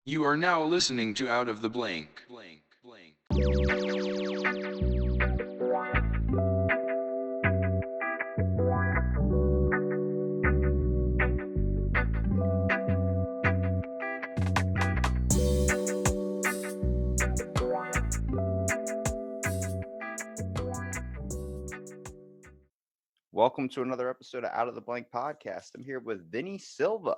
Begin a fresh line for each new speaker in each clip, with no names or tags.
You are now listening to Out of the Blank.
Welcome to another episode of Out of the Blank podcast. I'm here with Vinny Silva.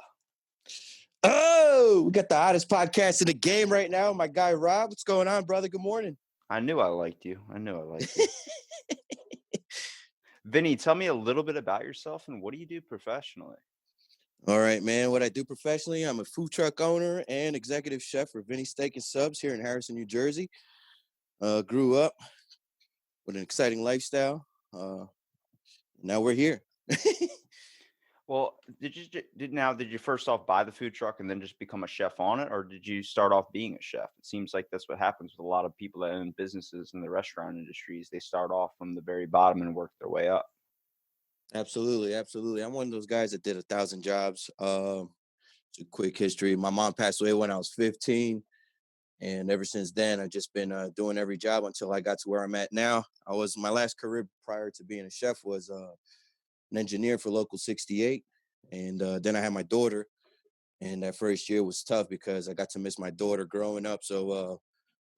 Oh, we got the hottest podcast in the game right now. My guy Rob, what's going on, brother? Good morning.
I knew I liked you. Vinny, tell me a little bit about yourself and what do you do professionally?
All right, man. What I do professionally, I'm a food truck owner and executive chef for Vinny Steak and Subs here in Harrison, New Jersey. Grew up with an exciting lifestyle. Now we're here.
Well, did you first off buy the food truck and then just become a chef on it, or did you start off being a chef? It seems like that's what happens with a lot of people that own businesses in the restaurant industries. They start off from the very bottom and work their way up.
Absolutely, absolutely. I'm one of those guys that did 1,000 jobs. It's a quick history. My mom passed away when I was 15. And ever since then, I've just been doing every job until I got to where I'm at now. My last career prior to being a chef was an engineer for Local 68. And then I had my daughter. And that first year was tough because I got to miss my daughter growing up. So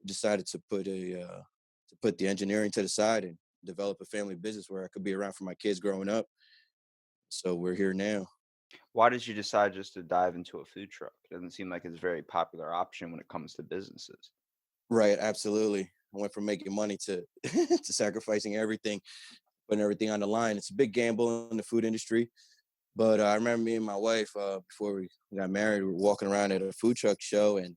decided to put the engineering to the side and develop a family business where I could be around for my kids growing up. So we're here now.
Why did you decide just to dive into a food truck? It doesn't seem like it's a very popular option when it comes to businesses.
Right, absolutely. I went from making money to to sacrificing everything, putting everything on the line. It's a big gamble in the food industry. But I remember me and my wife, before we got married, we were walking around at a food truck show, and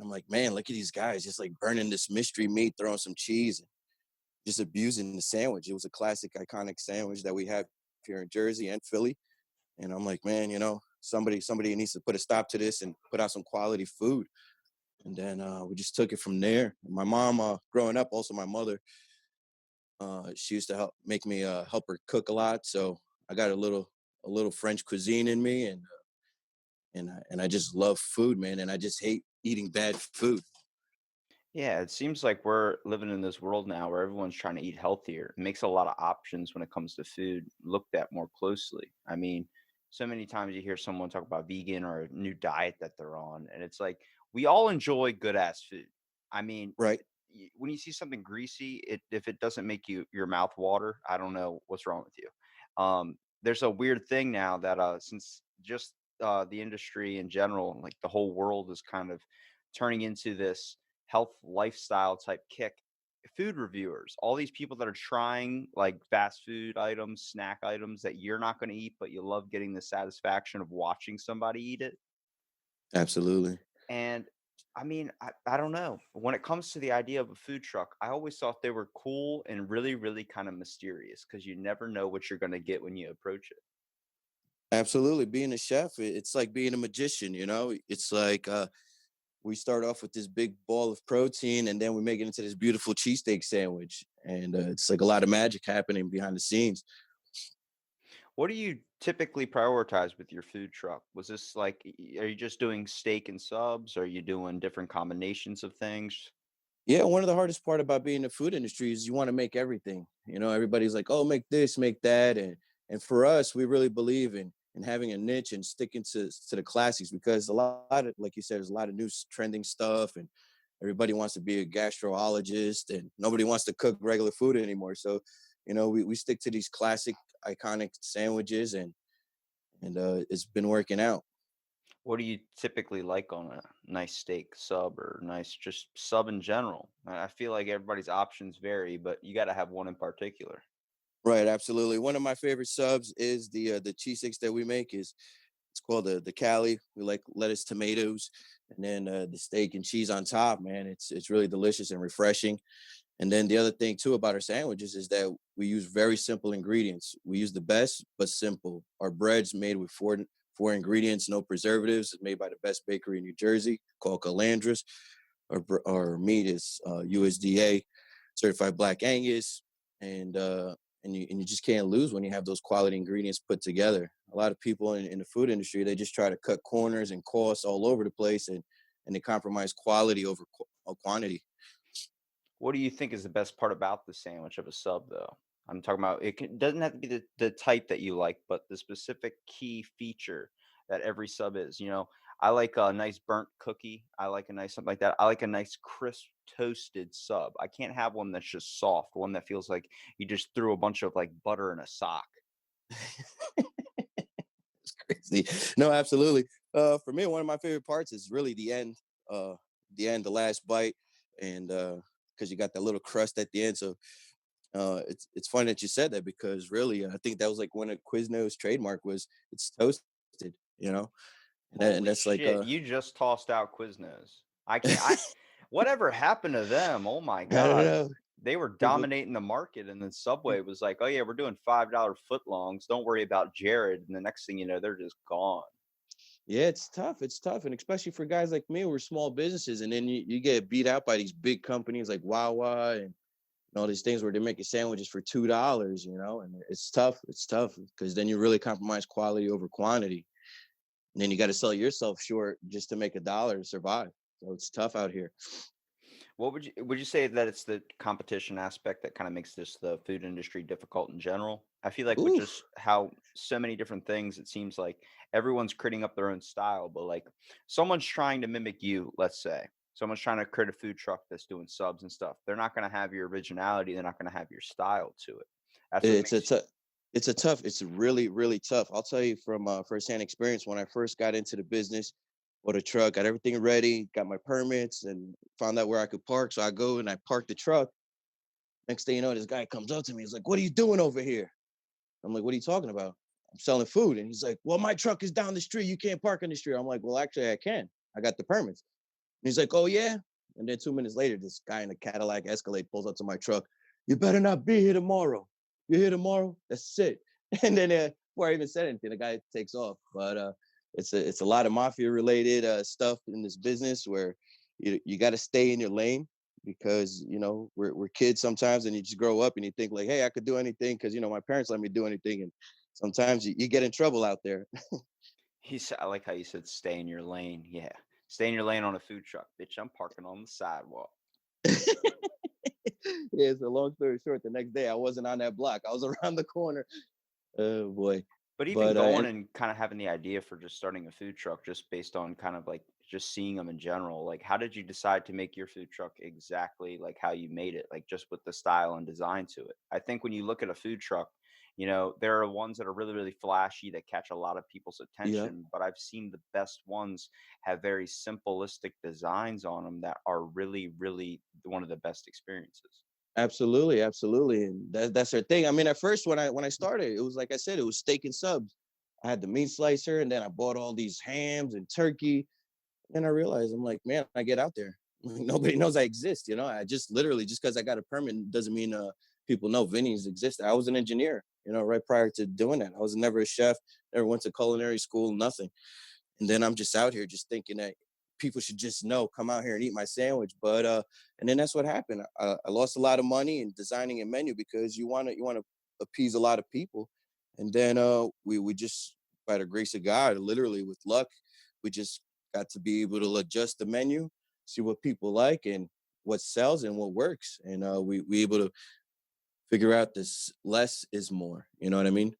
I'm like, man, look at these guys just like burning this mystery meat, throwing some cheese, and just abusing the sandwich. It was a classic, iconic sandwich that we have here in Jersey and Philly. And I'm like, man, somebody needs to put a stop to this and put out some quality food. And then we just took it from there. My mom, growing up, also my mother, she used to help her cook a lot. So I got a little French cuisine in me, and I just love food, man. And I just hate eating bad food.
Yeah, it seems like we're living in this world now where everyone's trying to eat healthier. It makes a lot of options when it comes to food looked at more closely. I mean, so many times you hear someone talk about vegan or a new diet that they're on, and it's like we all enjoy good ass food. I mean,
Right?
when you see something greasy, if it doesn't make your mouth water, I don't know what's wrong with you. There's a weird thing now that since just the industry in general, like the whole world is kind of turning into this health lifestyle type kick. Food reviewers, all these people that are trying like fast food items, snack items that you're not going to eat, but you love getting the satisfaction of watching somebody eat it.
Absolutely.
And I mean, I don't know. When it comes to the idea of a food truck, I always thought they were cool and really, really kind of mysterious because you never know what you're going to get when you approach it.
Absolutely. Being a chef, it's like being a magician, It's like we start off with this big ball of protein and then we make it into this beautiful cheesesteak sandwich. And it's like a lot of magic happening behind the scenes.
What do you typically prioritize with your food truck? Was this like, are you just doing steak and subs? Are you doing different combinations of things?
Yeah, one of the hardest part about being in the food industry is you want to make everything. Everybody's like, "Oh, make this, make that," and for us, we really believe in having a niche and sticking to the classics because a lot of, like you said, there's a lot of new trending stuff, and everybody wants to be a gastroenterologist, and nobody wants to cook regular food anymore. So, we stick to these classic, iconic sandwiches, and it's been working out.
What do you typically like on a nice steak sub or nice just sub in general? I feel like everybody's options vary, but you got to have one in particular.
Right, absolutely. One of my favorite subs is the cheese sticks that we make. It's called the Cali. We like lettuce, tomatoes, and then the steak and cheese on top. Man, it's really delicious and refreshing. And then the other thing too about our sandwiches is that we use very simple ingredients. We use the best but simple. Our bread's made with four ingredients, no preservatives. It's made by the best bakery in New Jersey called Calandras. Our meat is USDA certified Black Angus, and you just can't lose when you have those quality ingredients put together. A lot of people in the food industry, they just try to cut corners and costs all over the place, and and they compromise quality over quantity.
What do you think is the best part about the sandwich of a sub, though? I'm talking about doesn't have to be the type that you like, but the specific key feature that every sub is. I like a nice burnt cookie. I like a nice something like that. I like a nice crisp toasted sub. I can't have one that's just soft, one that feels like you just threw a bunch of like butter in a sock.
It's crazy. No, absolutely. For me, one of my favorite parts is really uh, the last bite, and because you got that little crust at the end. So it's funny that you said that because really, I think that was like one of Quizno's trademark was it's toasted, you know, and
Holy
that's like
shit, you just tossed out Quiznos. I can't whatever happened to them? Oh my
I don't
god.
know.
They were
People,
dominating the market and then Subway was like, "Oh yeah, we're doing $5 footlongs. Don't worry about Jared." And the next thing you know, they're just gone.
yeah, it's tough. It's tough, and especially for guys like me, we're small businesses, and then you get beat out by these big companies like Wawa and all these things where they're making sandwiches for $2, and it's tough. It's tough because then you really compromise quality over quantity, and then you got to sell yourself short just to make a dollar to survive. So it's tough out here.
What would you say that it's the competition aspect that kind of makes this the food industry difficult in general? I feel like with
Ooh,
just how so many different things, it seems like everyone's creating up their own style, but like someone's trying to mimic you, let's say. Someone's trying to create a food truck that's doing subs and stuff. They're not going to have your originality. They're not going to have your style to it. That's what
it's a
makes
tough. It's a tough. It's really, really tough. I'll tell you from firsthand experience. When I first got into the business, bought a truck, got everything ready, got my permits, and found out where I could park. So I go and I park the truck. Next thing you know, this guy comes up to me. He's like, "What are you doing over here?" I'm like, "What are you talking about?" "I'm selling food." And he's like, "Well, my truck is down the street. You can't park in the street." I'm like, "Well, actually, I can. I got the permits." And he's like, "Oh, yeah." And then 2 minutes later, this guy in a Cadillac Escalade pulls up to my truck. "You better not be here tomorrow. You're here tomorrow? That's it." And then before I even said anything, the guy takes off. But it's a lot of mafia related stuff in this business where you got to stay in your lane because we're kids sometimes and you just grow up and you think like, hey, I could do anything because my parents let me do anything, and sometimes you get in trouble out there.
I like how you said stay in your lane. Yeah. Stay in your lane on a food truck. Bitch, I'm parking on the sidewalk.
Yeah, so long story short, the next day I wasn't on that block. I was around the corner. Oh boy.
But even
But
going
and
and kind of having the idea for just starting a food truck just based on kind of like just seeing them in general, like how did you decide to make your food truck exactly like how you made it, like just with the style and design to it? I think when you look at a food truck, there are ones that are really, really flashy that catch a lot of people's
yeah,
attention, but I've seen the best ones have very simplistic designs on them that are really, really one of the best experiences.
absolutely, absolutely. And that's her thing. I mean, at first when I started, it was like I said, it was steak and subs. I had the meat slicer and then I bought all these hams and turkey. And I realized I'm like, man, I get out there. Nobody knows I exist. I just literally just because I got a permit doesn't mean people know Vinny's exist. I was an engineer, right prior to doing that. I was never a chef, never went to culinary school, nothing. And then I'm just out here just thinking that people should just know, come out here and eat my sandwich. But and then that's what happened. I lost a lot of money in designing a menu because you want to appease a lot of people. And then we just by the grace of God, literally with luck, we just got to be able to adjust the menu, see what people like and what sells and what works. And we able to figure out this less is more. You know what I mean?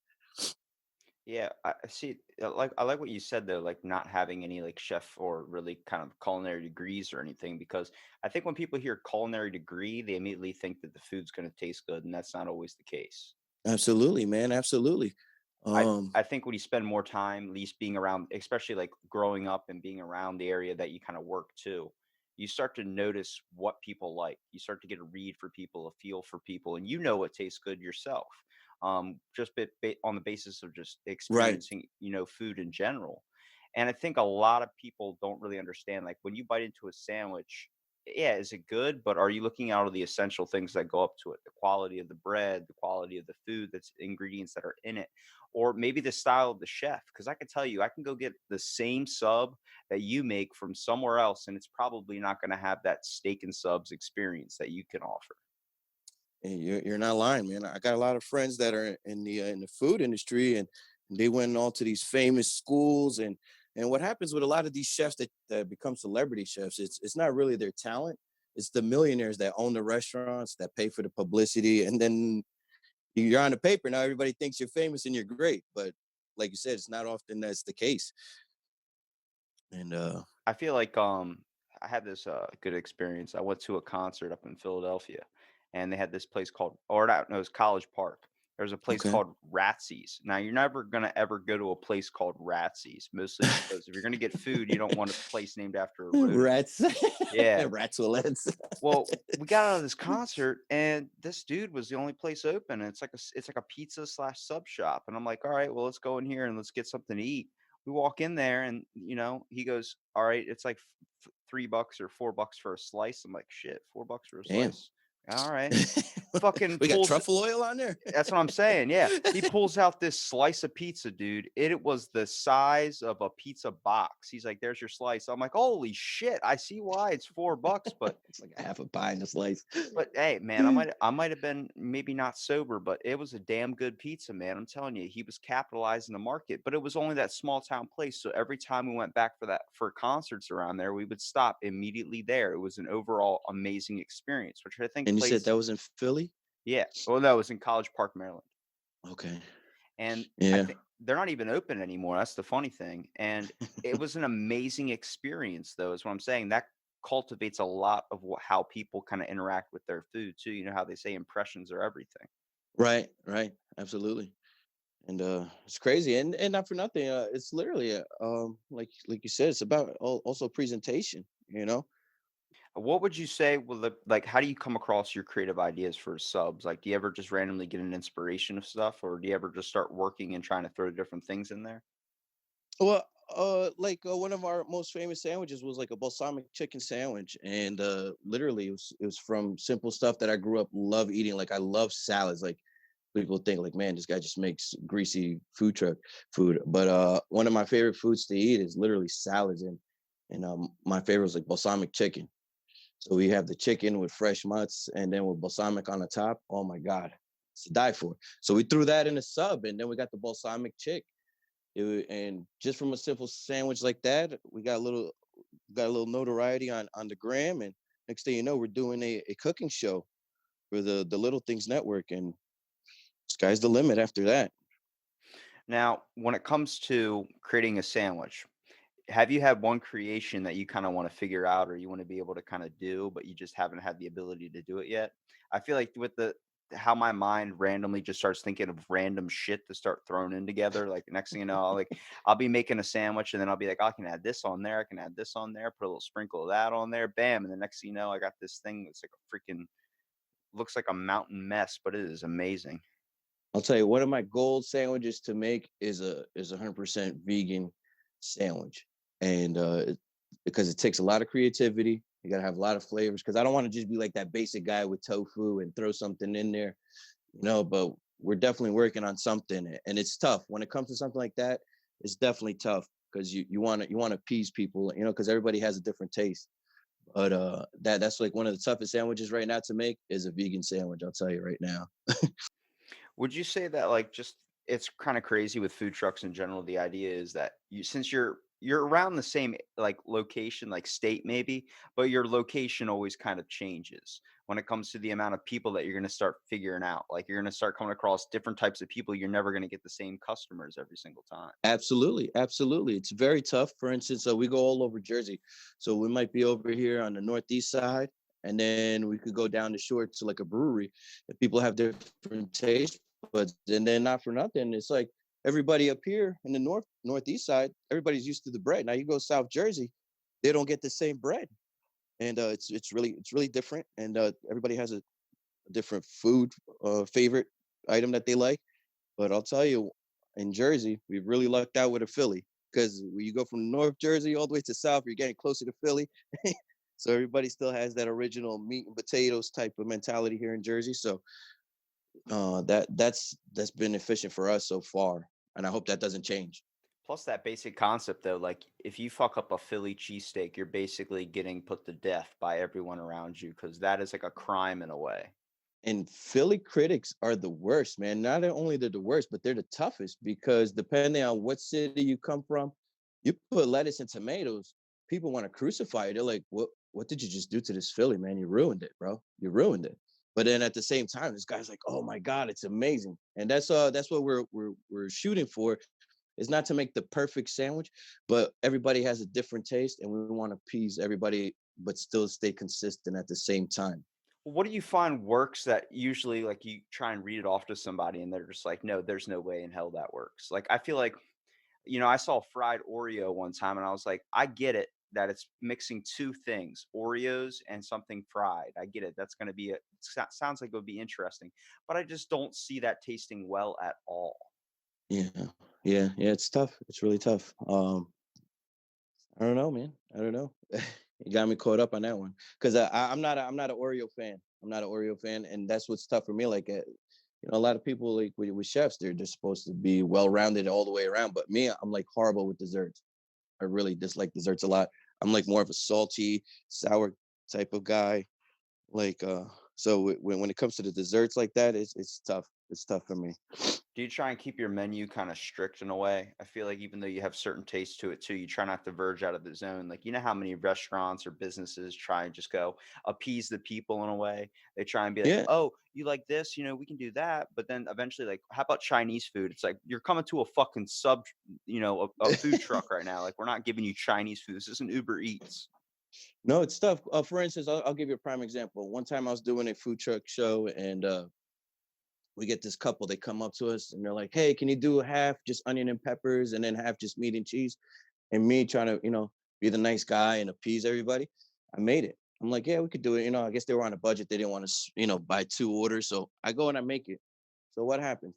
Yeah, I see. I like what you said though, like not having any like chef or really kind of culinary degrees or anything, because I think when people hear culinary degree, they immediately think that the food's going to taste good, and that's not always the case.
Absolutely, man. Absolutely.
I
Um,
I think when you spend more time, at least being around, especially like growing up and being around the area that you kind of work to, you start to notice what people like. You start to get a read for people, a feel for people, and you know what tastes good yourself. Just on the basis of just
right.
experiencing, food in general. And I think a lot of people don't really understand. Like when you bite into a sandwich, yeah, is it good? But are you looking at all of the essential things that go up to it? The quality of the bread, the quality of the food, that's ingredients that are in it, or maybe the style of the chef. Because I can tell you, I can go get the same sub that you make from somewhere else, and it's probably not going to have that steak and subs experience that you can offer.
And you're not lying, man. I got a lot of friends that are in the food industry, and they went all to these famous schools, and And what happens with a lot of these chefs that become celebrity chefs, it's not really their talent. It's the millionaires that own the restaurants that pay for the publicity, and then you're on the paper now. Everybody thinks you're famous and you're great, but like you said, it's not often that's the case. And
I feel like I had this good experience. I went to a concert up in Philadelphia, and they had this place called, or not, no, it was College Park. There's a place
okay,
called Ratsy's. Now you're never gonna ever go to a place called Ratsy's, mostly because if you're gonna get food, you don't want a place named after a rodent.
rats,
Yeah.
rats.
Well, we got out of this concert, and this dude was the only place open. And it's like a pizza slash sub shop, and I'm like, all right, well, let's go in here and let's get something to eat. We walk in there, and he goes, all right, it's like $3 or $4 for a slice. I'm like, shit, $4 for a
Damn.
slice. All right, fucking
We got
pulls.
truffle oil on there.
That's what I'm saying. Yeah. He pulls out this slice of pizza, dude. It was the size of a pizza box. He's like, there's your slice. I'm like, holy shit. I see why it's $4, but
It's like a half a pie in a slice.
hey, man, I might have been maybe not sober, but it was a damn good pizza, man. I'm telling you, he was capitalizing the market, but it was only that small town place. So every time we went back for concerts around there, we would stop immediately there. It was an overall amazing experience, which I think
And you said
plays.
that was in Philly?
Yeah. Well, no, it was in College Park, Maryland.
Okay.
And I
Yeah.
think they're not even open anymore. That's the funny thing. And it was an amazing experience, though, is what I'm saying. That cultivates a lot of how people kind of interact with their food too. You know how they say impressions are everything.
Right, right. Absolutely. And it's crazy. And not for nothing, it's literally like you said, it's about also presentation, you know?
What would you say? Well, like, how do you come across your creative ideas for subs? Like, do you ever just randomly get an inspiration of stuff, or do you ever just start working and trying to throw different things in there?
Well, like one of our most famous sandwiches was like a balsamic chicken sandwich, and literally it was from simple stuff that I grew up love eating. Like I love salads. Like people think like, man, this guy just makes greasy food truck food. But one of my favorite foods to eat is literally salads, and my favorite was like balsamic chicken. So we have the chicken with fresh mutts, and then with balsamic on the top. Oh my god, it's to die for. So we threw that in a sub, and then we got the balsamic chick. And just from a simple sandwich like that, we got a little notoriety on the gram, and next thing you know, we're doing a cooking show for the Little Things Network, and sky's the limit after that.
Now, when it comes to creating a sandwich, have you had one creation that you kind of want to figure out or you want to be able to kind of do, but you just haven't had the ability to do it yet? I feel like with the how my mind randomly just starts thinking of random shit to start throwing in together. Like next thing you know, I'll be making a sandwich and then I'll be like, "Oh, I can add this on there, I can add this on there, put a little sprinkle of that on there, bam. And the next thing you know, I got this thing that's like a freaking looks like a mountain mess, but it is amazing.
I'll tell you, one of my gold sandwiches to make is 100% vegan sandwich, and because it takes a lot of creativity, you got to have a lot of flavors. Because I don't want to just be like that basic guy with tofu and throw something in there, But we're definitely working on something, and it's tough when it comes to something like that. It's definitely tough because you want to appease people, because everybody has a different taste. But that's like one of the toughest sandwiches right now to make is a vegan sandwich. I'll tell you right now.
Would you say that like just it's kind of crazy with food trucks in general? The idea is that since you're around the same like location, like state maybe, but your location always kind of changes when it comes to the amount of people that you're going to start figuring out. Like you're going to start coming across different types of people. You're never going to get the same customers every single time.
Absolutely, absolutely. It's very tough. For instance, we go all over Jersey, so we might be over here on the northeast side, and then we could go down the shore to like a brewery. And people have different taste buds, and then not for nothing, it's like everybody up here in the northeast side, everybody's used to the bread. Now you go South Jersey, they don't get the same bread, and it's really different. And everybody has a different food favorite item that they like. But I'll tell you, in Jersey, we've really lucked out with a Philly because when you go from North Jersey all the way to South, you're getting closer to Philly. So everybody still has that original meat and potatoes type of mentality here in Jersey. So that's been efficient for us so far, and I hope that doesn't change.
Plus that basic concept though, like if you fuck up a Philly cheesesteak, you're basically getting put to death by everyone around you because that is like a crime in a way.
And Philly critics are the worst, man. Not only they're the worst, but they're the toughest because depending on what city you come from, You put lettuce and tomatoes, people want to crucify it. They're like, what did you just do to this Philly, man? You ruined it, bro. You ruined it. But then at the same time, this guy's like, oh my God, it's amazing. And that's what we're shooting for. It's not to make the perfect sandwich, but everybody has a different taste and we want to appease everybody, but still stay consistent at the same time.
What do you find works that usually like you try and read it off to somebody and they're just like, no, there's no way in hell that works. Like I feel like, I saw fried Oreo one time and I was like, I get it that it's mixing two things, Oreos and something fried. I get it. That's going to be sounds like it would be interesting, but I just don't see that tasting well at all.
Yeah. Yeah. It's tough. It's really tough. I don't know, man. I don't know. You got me caught up on that one because I'm not an Oreo fan. I'm not an Oreo fan, and that's what's tough for me. Like, a lot of people like with chefs, they're supposed to be well rounded all the way around. But me, I'm like horrible with desserts. I really dislike desserts a lot. I'm like more of a salty, sour type of guy. Like, so when it comes to the desserts like that, it's tough. It's tough for me.
Do you try and keep your menu kind of strict in a way? I feel like even though you have certain taste to it too, you try not to verge out of the zone. Like, you know how many restaurants or businesses try and just go appease the people in a way? They try and be like,
Yeah.
oh, you like this? We can do that. But then eventually, like, how about Chinese food? It's like you're coming to a fucking a food truck right now. Like, we're not giving you Chinese food. This isn't Uber Eats.
No, it's tough. For instance, I'll give you a prime example. One time I was doing a food truck show, and we get this couple. They come up to us, and they're like, "Hey, can you do half just onion and peppers, and then half just meat and cheese?" And me trying to, be the nice guy and appease everybody, I made it. I'm like, "Yeah, we could do it." I guess they were on a budget. They didn't want to, buy two orders. So I go and I make it. So what happens?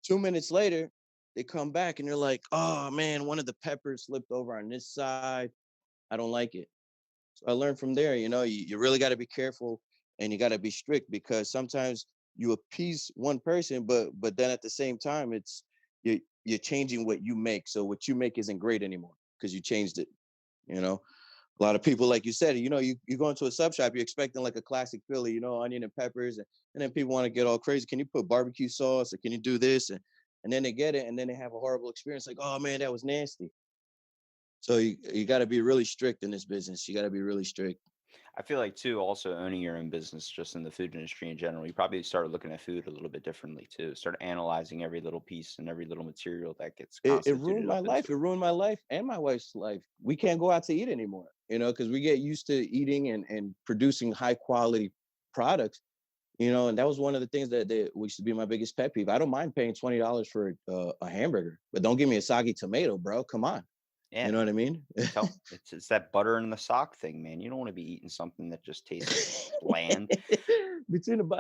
2 minutes later, they come back and they're like, "Oh man, one of the peppers slipped over on this side. I don't like it." So I learned from there, you really got to be careful and you got to be strict because sometimes you appease one person, but then at the same time, you're changing what you make. So what you make isn't great anymore because you changed it. You know, a lot of people, like you said, you go into a sub shop, you're expecting like a classic Philly, onion and peppers, and then people want to get all crazy. Can you put barbecue sauce or can you do this? And then they get it and then they have a horrible experience. Like, oh man, that was nasty. So you got to be really strict in this business. You got to be really strict.
I feel like too, also owning your own business just in the food industry in general, you probably started looking at food a little bit differently too. Start analyzing every little piece and every little material that gets
It ruined
constituted
my
up into
life. It
it.
ruined my life and my wife's life. We can't go out to eat anymore, because we get used to eating and producing high quality products, and that was one of the things that used to be my biggest pet peeve. I don't mind paying $20 for a hamburger, but don't give me a soggy tomato, bro. Come on. You
Yeah,
know what I mean?
it's that butter in the sock thing, man. You don't want to be eating something that just tastes bland.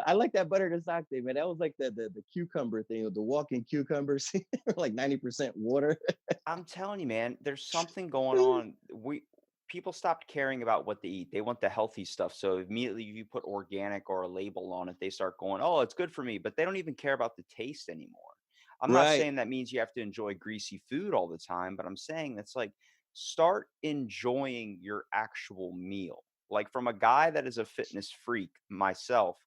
I like that butter to sock thing, man. That was like the cucumber thing, the walking cucumbers, like 90% water.
I'm telling you, man, there's something going on. People stopped caring about what they eat. They want the healthy stuff. So immediately if you put organic or a label on it, they start going, "Oh, it's good for me," but they don't even care about the taste anymore. I'm not
Right.
saying that means you have to enjoy greasy food all the time, but I'm saying that's like start enjoying your actual meal. Like from a guy that is a fitness freak myself,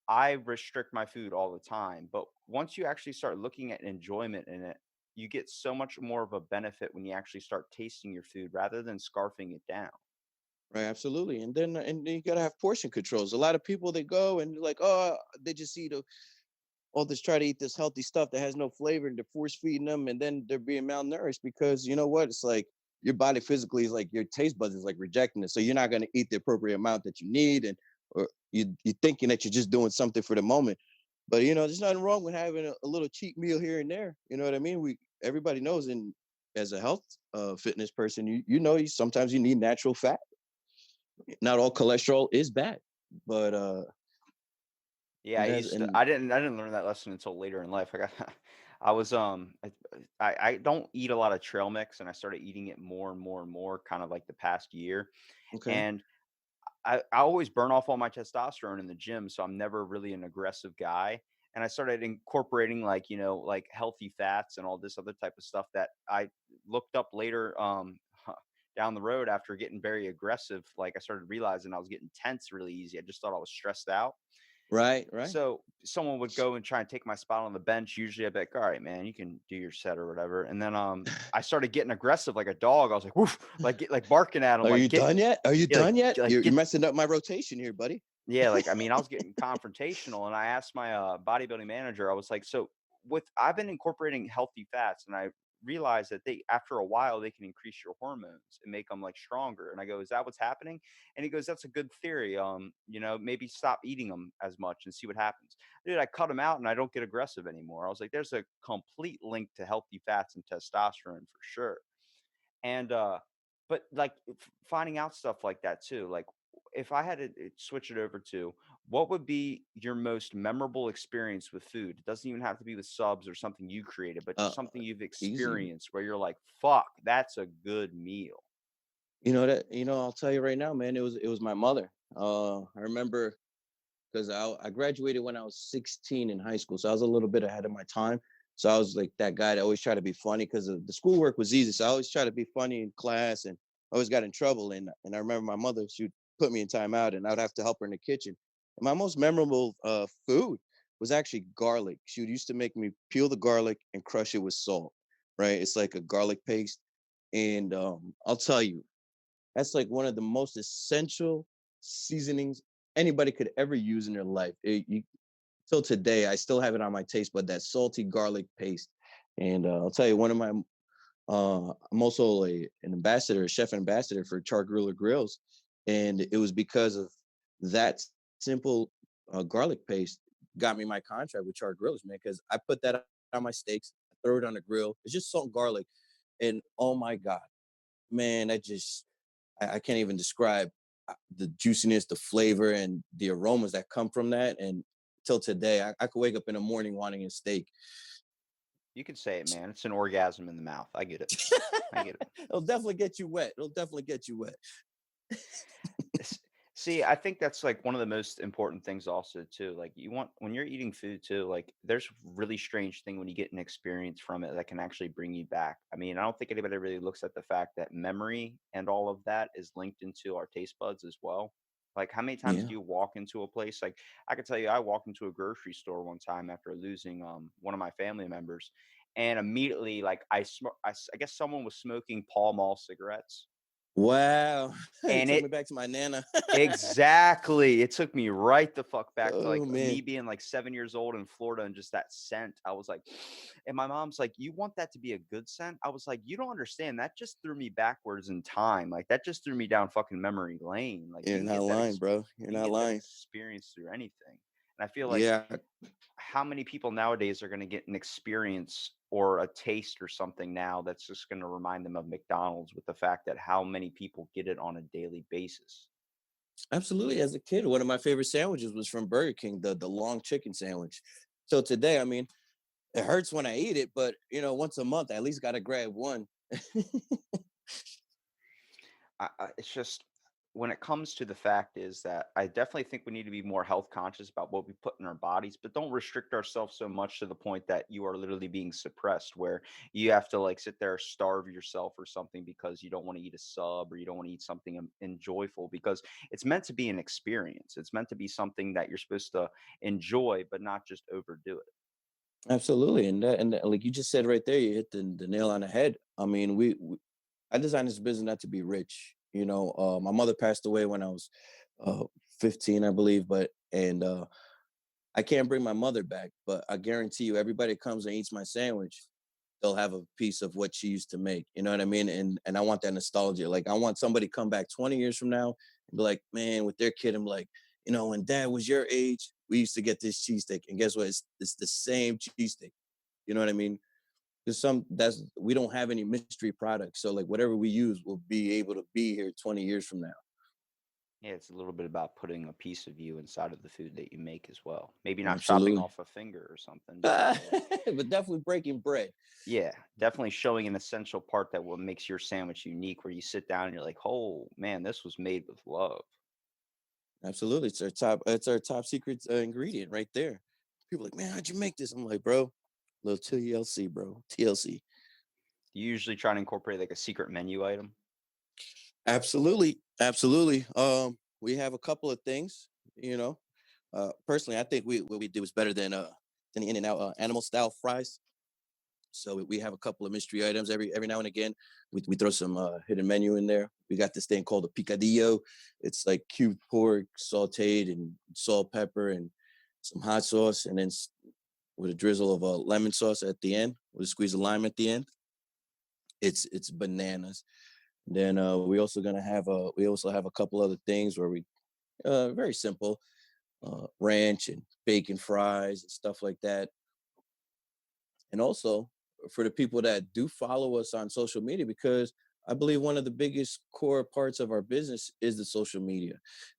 I restrict my food all the time, but once you actually start looking at enjoyment in it, you get so much more of a benefit when you actually start tasting your food rather than scarfing it down.
Right, absolutely. And then you gotta have portion controls. A lot of people they go and they're like, oh, they just eat all this try to eat this healthy stuff that has no flavor and they're force feeding them and then they're being malnourished because you know what? It's like your body physically is like your taste buds is like rejecting it. So you're not gonna eat the appropriate amount that you need and or you're thinking that you're just doing something for the moment. But there's nothing wrong with having a little cheat meal here and there. You know what I mean? Everybody knows in as a health fitness person, sometimes you need natural fat. Not all cholesterol is bad, but
Yeah,
it has and
I didn't learn that lesson until later in life. I got I was I don't eat a lot of trail mix and I started eating it more and more and more kind of like the past year.
okay.
And I always burn off all my testosterone in the gym, so I'm never really an aggressive guy. And I started incorporating like, like healthy fats and all this other type of stuff that I looked up later down the road after getting very aggressive. Like I started realizing I was getting tense really easy. I just thought I was stressed out.
Right, right.
So someone would go and try and take my spot on the bench. Usually I'd be like, all right, man, you can do your set or whatever. And then I started getting aggressive like a dog. I was like, woof, like barking at him,
Are you
like get
done yet? Are you
yeah,
done yet?
like
You're
get
messing up my rotation here, buddy.
yeah, like, I mean, I was getting confrontational, and I asked my, bodybuilding manager, I was like, "So, with I've been incorporating healthy fats, and I realized that they after a while, they can increase your hormones and make them like, stronger." And I go, "Is that what's happening?" And he goes, "That's a good theory, maybe stop eating them as much and see what happens." Dude, I cut them out, and I don't get aggressive anymore. I was like, "There's a complete link to healthy fats and testosterone for sure." And, but, like, finding out stuff like that too, like, if I had to switch it over to what would be your most memorable experience with food? It doesn't even have to be with subs or something you created, but just
Uh,
something you've
easy.
experienced where you're like, "Fuck, that's a good meal."
I'll tell you right now, man. It was my mother. I remember because I graduated when I was 16 in high school, so I was a little bit ahead of my time. So I was like that guy that always tried to be funny because the schoolwork was easy. So I always tried to be funny in class and always got in trouble. And I remember my mother, she would put me in timeout and I'd have to help her in the kitchen. And my most memorable food was actually garlic. She would used to make me peel the garlic and crush it with salt, right? It's like a garlic paste. And I'll tell you, that's like one of the most essential seasonings anybody could ever use in their life. Till today, I still have it on my taste bud, that salty garlic paste. And I'll tell you, I'm also an ambassador, a chef ambassador for Char Griller Grills. And it was because of that simple garlic paste got me my contract with Char Grillers, man, because I put that on my steaks, I throw it on the grill. It's just salt and garlic. And oh my God, man, I can't even describe the juiciness, the flavor, and the aromas that come from that. And till today, I could wake up in the morning wanting a steak.
You can say it, man. It's an orgasm in the mouth. I get it. I get it.
It'll definitely get you wet. It'll definitely get you wet.
S See, I think that's, like, one of the most important things also too, like, you want when you're eating food too, like, there's really strange thing when you get an experience from it that can actually bring you back. I mean, I don't think anybody really looks at the fact that memory and all of that is linked into our taste buds as well. Like, how many times
Yeah.
do you walk into a place like, I could tell you I walked into a grocery store one time after losing, one of my family members, and immediately, like, I guess someone was smoking Pall Mall cigarettes,
Wow. It
and
took
it
me back to my nana.
exactly. It took me right the fuck back to, like,
Oh man.
me being, like, 7 years old in Florida and just that scent. I was like and my mom's like, "You want that to be a good scent?" I was like, "You don't understand. That just threw me backwards in time. Like, that just threw me down fucking memory lane. Like,
You're not lying, bro. You're
you can
not
get that
lying.
experience through anything." And I feel like
Yeah.
how many people nowadays are gonna get an experience or a taste or something now that's just gonna remind them of McDonald's with the fact that how many people get it on a daily basis.
Absolutely. As a kid, one of my favorite sandwiches was from Burger King, the long chicken sandwich. So today, I mean, it hurts when I eat it, but once a month, I at least got to grab one.
It's just when it comes to the fact is that I definitely think we need to be more health conscious about what we put in our bodies, but don't restrict ourselves so much to the point that you are literally being suppressed, where you have to like sit there, starve yourself or something because you don't want to eat a sub or you don't want to eat something enjoyable because it's meant to be an experience. It's meant to be something that you're supposed to enjoy, but not just overdo it.
Absolutely, and like you just said right there, you hit the nail on the head. I mean, I designed this business not to be rich. My mother passed away when I was uh, 15, I believe, but and I can't bring my mother back, but I guarantee you, everybody that comes and eats my sandwich, they'll have a piece of what she used to make. You know what I mean? And I want that nostalgia. Like I want somebody to come back 20 years from now and be like, man, with their kid, I'm like, when dad was your age, we used to get this cheesesteak. And guess what? It's the same cheesesteak. You know what I mean? There's that's we don't have any mystery products. So like whatever we use will be able to be here 20 years from now.
Yeah, it's a little bit about putting a piece of you inside of the food that you make as well. Maybe not chopping
Absolutely.
off a finger or something, but
But definitely breaking bread.
yeah, definitely showing an essential part that what makes your sandwich unique, where you sit down and you're like, "Oh man, this was made with love."
Absolutely. It's our top secret ingredient right there. People are like, man, how'd you make this? I'm like, bro, little TLC, bro. TLC.
Do you usually try to incorporate like a secret menu item?
Absolutely. Absolutely. We have a couple of things, you know. Personally, I think what we do is better than the In-N-Out animal style fries. So we have a couple of mystery items every now and again. We throw some hidden menu in there. We got this thing called a picadillo. It's like cubed pork sauteed and salt, pepper, and some hot sauce, and then with a drizzle of lemon sauce at the end, with a squeeze of lime at the end. It's bananas. Then we also have a couple other things where we very simple ranch and bacon fries and stuff like that. And also for the people that do follow us on social media, because I believe one of the biggest core parts of our business is the social media.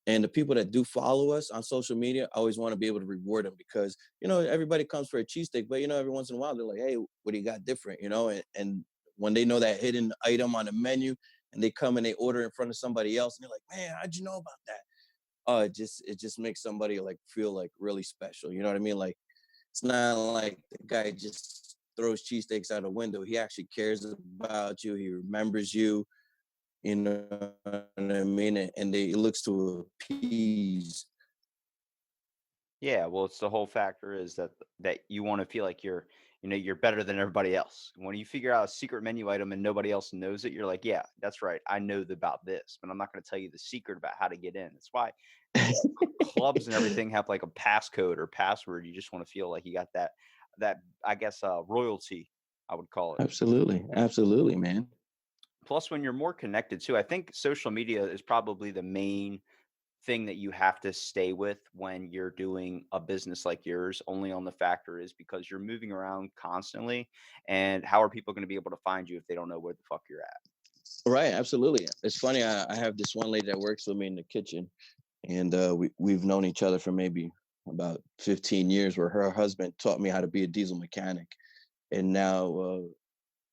And the people that do follow us on social media, I always want to be able to reward them because, everybody comes for a cheesesteak, but, every once in a while they're like, hey, what do you got different, and when they know that hidden item on the menu and they come and they order in front of somebody else and they're like, man, how'd you know about that? It just makes somebody like feel like really special. You know what I mean? Like, it's not like the guy just throws cheesesteaks out a window. He actually cares about you. He remembers you. You know what I mean? And he looks to appease.
Yeah, well, it's the whole factor is that you want to feel like you're better than everybody else. When you figure out a secret menu item and nobody else knows it, you're like, yeah, that's right. I know about this, but I'm not going to tell you the secret about how to get in. That's why clubs and everything have like a passcode or password. You just want to feel like you got that I guess royalty, I would call it.
Absolutely, absolutely, man.
Plus, when you're more connected too, I think social media is probably the main thing that you have to stay with when you're doing a business like yours. Only on the factor is because you're moving around constantly, and how are people going to be able to find you if they don't know where the fuck you're at?
Right, absolutely. It's funny. I have this one lady that works with me in the kitchen, and we've known each other for maybe about 15 years. Where her husband taught me how to be a diesel mechanic, and now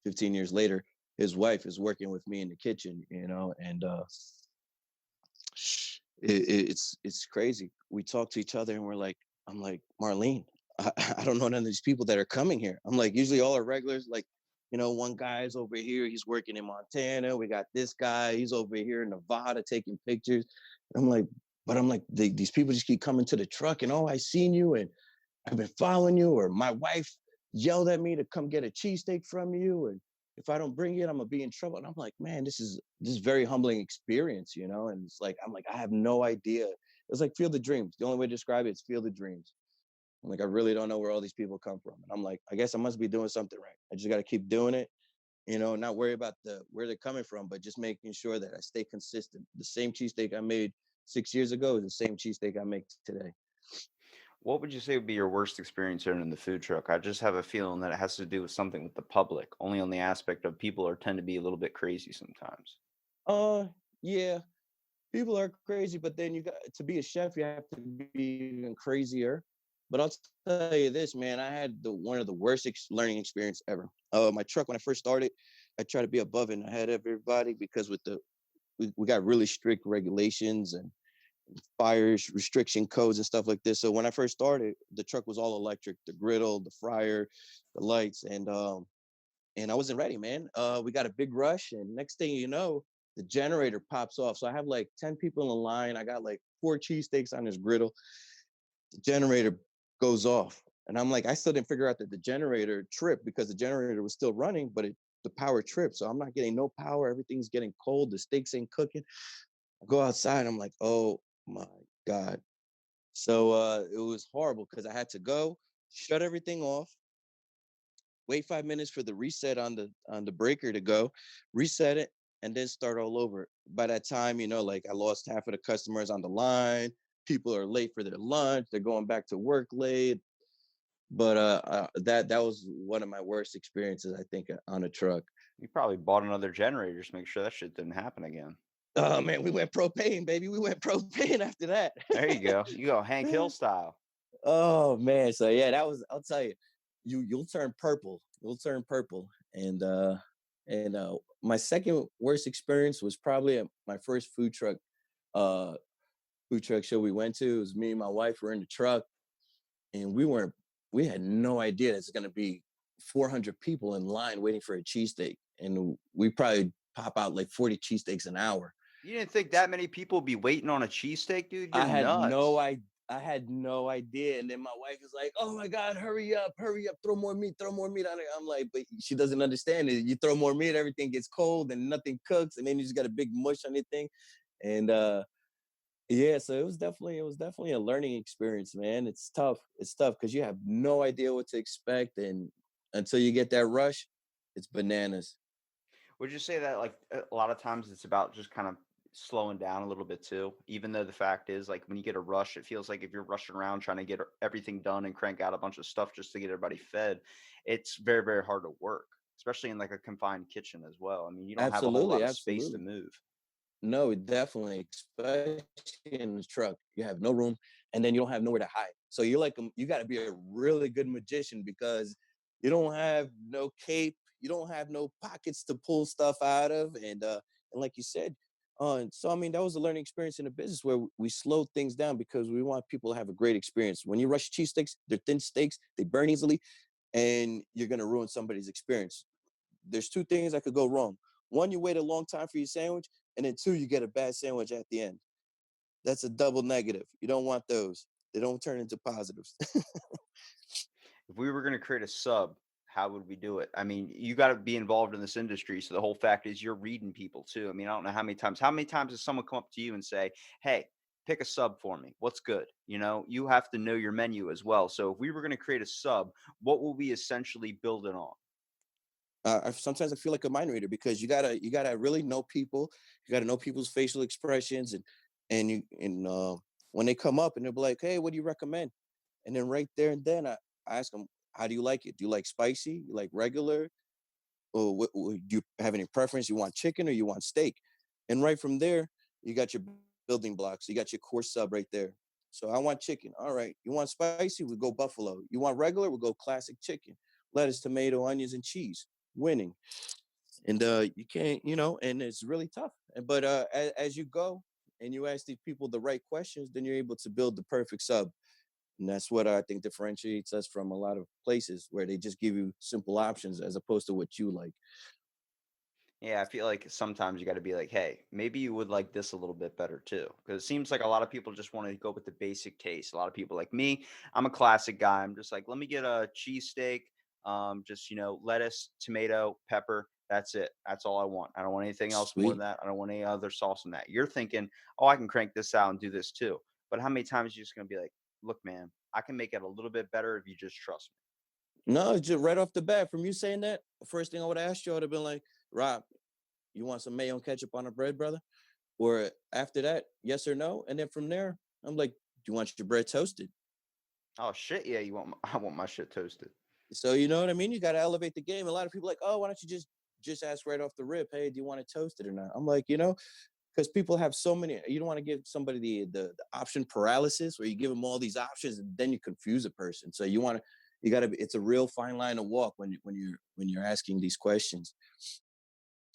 15 years later, his wife is working with me in the kitchen, and it's crazy. We talk to each other and I'm like, Marlene, I don't know none of these people that are coming here. I'm like, usually all our regulars, like, one guy's over here, he's working in Montana. We got this guy, he's over here in Nevada taking pictures. I'm like, these people just keep coming to the truck and, oh, I seen you and I've been following you, or my wife yelled at me to come get a cheesesteak from you. And if I don't bring it, I'm gonna be in trouble. And I'm like, man, this is very humbling experience, And it's like, I'm like, I have no idea. It's like feel the dreams. The only way to describe it is feel the dreams. I'm like, I really don't know where all these people come from. And I'm like, I guess I must be doing something right. I just gotta keep doing it, not worry about where they're coming from, but just making sure that I stay consistent. The same cheesesteak I made 6 years ago is the same cheesesteak I make today.
What would you say would be your worst experience owning the food truck? I just have a feeling that it has to do with something with the public, only on the aspect of people are tend to be a little bit crazy sometimes.
Uh yeah, people are crazy, but then you got to be a chef, you have to be even crazier. But I'll tell you this, man, I had one of the worst learning experience ever. My truck, when I first started, I tried to be above and ahead of everybody because we got really strict regulations and fires restriction codes and stuff like this. So when I first started, the truck was all electric, the griddle, the fryer, the lights, and I wasn't ready, man. We got a big rush, and next thing you know, the generator pops off. So I have like 10 people in line. I got like 4 cheesesteaks on this griddle. The generator goes off. And I'm like, I still didn't figure out that the generator tripped because the generator was still running, but the power tripped. So I'm not getting no power. Everything's getting cold. The steaks ain't cooking. I go outside. I'm like, oh my God. So it was horrible because I had to go shut everything off, wait 5 minutes for the reset on the breaker to go, reset it, and then start all over. By that time, like I lost half of the customers on the line. People are late for their lunch. They're going back to work late. But that was one of my worst experiences, I think, on a truck.
You probably bought another generator just to make sure that shit didn't happen again.
Oh man, we went propane, baby. We went propane after that.
There you go. You go Hank Hill style.
Oh man, so yeah, that was. I'll tell you, you'll turn purple. You'll turn purple, and my second worst experience was probably at my first uh, food truck show we went to. It was me and my wife were in the truck, and we had no idea it's going to be 400 people in line waiting for a cheesesteak, and we probably pop out like 40 cheesesteaks an hour.
You didn't think that many people would be waiting on a cheesesteak, dude? You're
I had no
nuts.
idea. I had no idea. And then my wife is like, "Oh my God, hurry up, throw more meat, throw more meat on it." I'm like, but she doesn't understand it. You throw more meat, everything gets cold and nothing cooks, and then you just got a big mush on your thing. And yeah, so it was definitely a learning experience, man. It's tough. It's tough because you have no idea what to expect, and until you get that rush, it's bananas.
Would you say that like a lot of times it's about just kind of slowing down a little bit too? Even though the fact is like when you get a rush, it feels like if you're rushing around trying to get everything done and crank out a bunch of stuff just to get everybody fed, it's very, very hard to work, especially in like a confined kitchen as well. I mean, you don't have a whole
Absolutely,
lot of space to
absolutely.
move.
No, definitely, especially in the truck. You have no room, and then you don't have nowhere to hide. So you're like, you got to be a really good magician because you don't have no cape, you don't have no pockets to pull stuff out of, and like you said, so I mean that was a learning experience in the business where we slowed things down because we want people to have a great experience. When you rush cheesesteaks, they're thin steaks, they burn easily, and you're gonna ruin somebody's experience. There's two things that could go wrong. One, you wait a long time for your sandwich, and then two, you get a bad sandwich at the end. That's a double negative. You don't want those. They don't turn into positives.
If we were going to create a sub, how would we do it? I mean, you got to be involved in this industry. So the whole fact is you're reading people too. I mean, I don't know how many times has someone come up to you and say, "Hey, pick a sub for me. What's good?" You know, you have to know your menu as well. So if we were going to create a sub, what will we essentially build it on?
Sometimes I feel like a mind reader because you gotta really know people. You gotta know people's facial expressions and when they come up and they'll be like, "Hey, what do you recommend?" And then right there and then I ask them, "How do you like it? Do you like spicy? You like regular? Or do you have any preference? You want chicken or you want steak?" And right from there, you got your building blocks. You got your core sub right there. So I want chicken. All right. You want spicy? We go buffalo. You want regular? We go classic chicken. Lettuce, tomato, onions, and cheese. Winning. And you can't, and it's really tough. But as you go and you ask these people the right questions, then you're able to build the perfect sub. And that's what I think differentiates us from a lot of places where they just give you simple options as opposed to what you like.
Yeah, I feel like sometimes you got to be like, hey, maybe you would like this a little bit better too. Because it seems like a lot of people just want to go with the basic taste. A lot of people like me, I'm a classic guy. I'm just like, let me get a cheesesteak, just, lettuce, tomato, pepper. That's it. That's all I want. I don't want anything else more than
Sweet.
that. I don't want any other sauce than that. You're thinking, oh, I can crank this out and do this too. But how many times are you just going to be like, look, man, I can make it a little bit better if you just trust
No, just right off the bat, from you saying that, the first thing I would have asked you would have been like, "Rob, you want some mayo and ketchup on the bread, brother?" Or after that, yes or no? And then from there, I'm like, "Do you want your bread toasted?"
me. Oh, shit. Yeah, I want my shit toasted.
So you know what I mean? You got to elevate the game. A lot of people are like, "Oh, why don't you just ask right off the rip, hey, do you want it toasted or not?" I'm like, because people have so many. You don't want to give somebody the option paralysis where you give them all these options and then you confuse a person. So you got to. It's a real fine line to walk when you're asking these questions.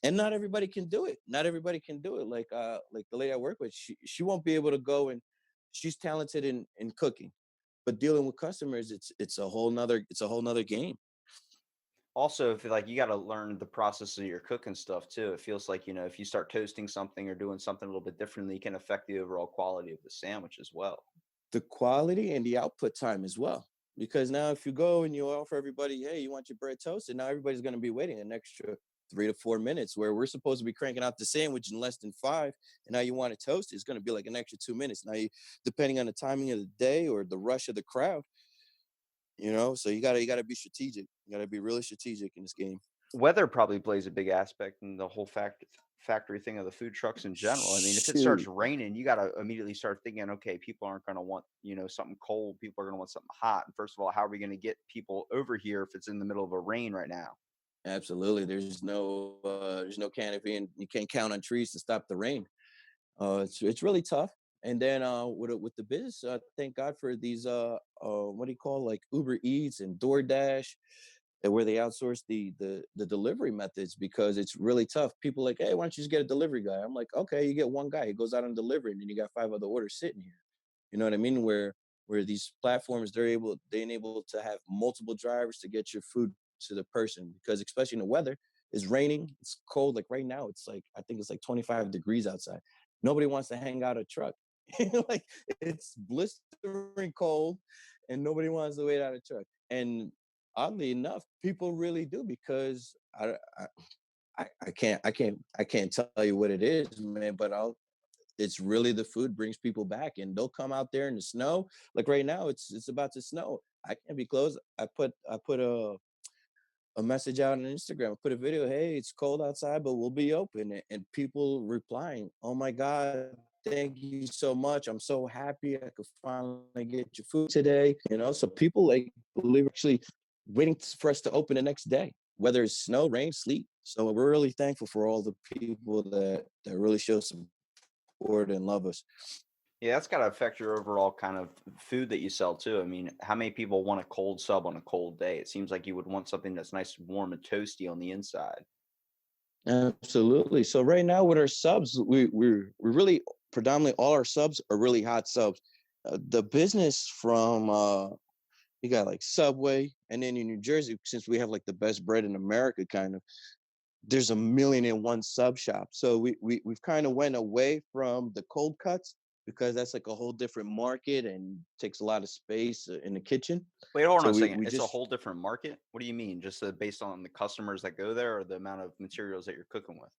And not everybody can do it. Not everybody can do it. Like the lady I work with, she won't be able to go, and she's talented in cooking, but dealing with customers, it's a whole nother game.
Also, if like you got to learn the process of your cooking stuff too. It feels like, if you start toasting something or doing something a little bit differently, it can affect the overall quality of the sandwich as well.
The quality and the output time as well. Because now if you go and you offer everybody, hey, you want your bread toasted, now everybody's going to be waiting an extra 3 to 4 minutes where we're supposed to be cranking out the sandwich in less than five. And now you want it toasted, it's going to be like an extra 2 minutes. Now, depending on the timing of the day or the rush of the crowd, so you gotta be strategic. You gotta be really strategic in this game.
Weather probably plays a big aspect in the whole factory thing of the food trucks in general. I mean, if it starts
Shoot.
raining, you got to immediately start thinking, okay, people aren't going to want, something cold. People are going to want something hot. And first of all, how are we going to get people over here if it's in the middle of a rain right now?
Absolutely. There's no canopy and you can't count on trees to stop the rain. It's really tough. And then with the business, thank God for these what do you call, like Uber Eats and DoorDash, and where they outsource the delivery methods because it's really tough. People like, hey, why don't you just get a delivery guy? I'm like, okay, you get one guy, he goes out on delivery, and then you got five other orders sitting here. You know what I mean? Where these platforms they're able to have multiple drivers to get your food to the person because especially in the weather, it's raining, it's cold. Like right now, it's like I think it's like 25 degrees outside. Nobody wants to hang out a truck. Like it's blistering cold, and nobody wants to wait out a truck. And oddly enough, people really do because I can't tell you what it is, man. But it's really the food brings people back, and they'll come out there in the snow. Like right now, it's about to snow. I can't be closed. I put a message out on Instagram, put a video, hey, it's cold outside, but we'll be open. And people replying, oh my God, thank you so much. I'm so happy I could finally get your food today. So people like believe actually waiting for us to open the next day, whether it's snow, rain, sleet. So we're really thankful for all the people that really show support and love us.
Yeah, that's got to affect your overall kind of food that you sell too. I mean, how many people want a cold sub on a cold day? It seems like you would want something that's nice, warm, and toasty on the inside.
Absolutely. So right now with our subs, we really predominantly all our subs are really hot subs. The business from you got like Subway, and then in New Jersey, since we have like the best bread in America, kind of there's a million and one sub shop. So we've kind of went away from the cold cuts because that's like a whole different market and takes a lot of space in the kitchen.
Wait, hold on
So
a
we
second.
we
It's a
just
whole different market. What do you mean? Just based on the customers that go there, or the amount of materials that you're cooking with?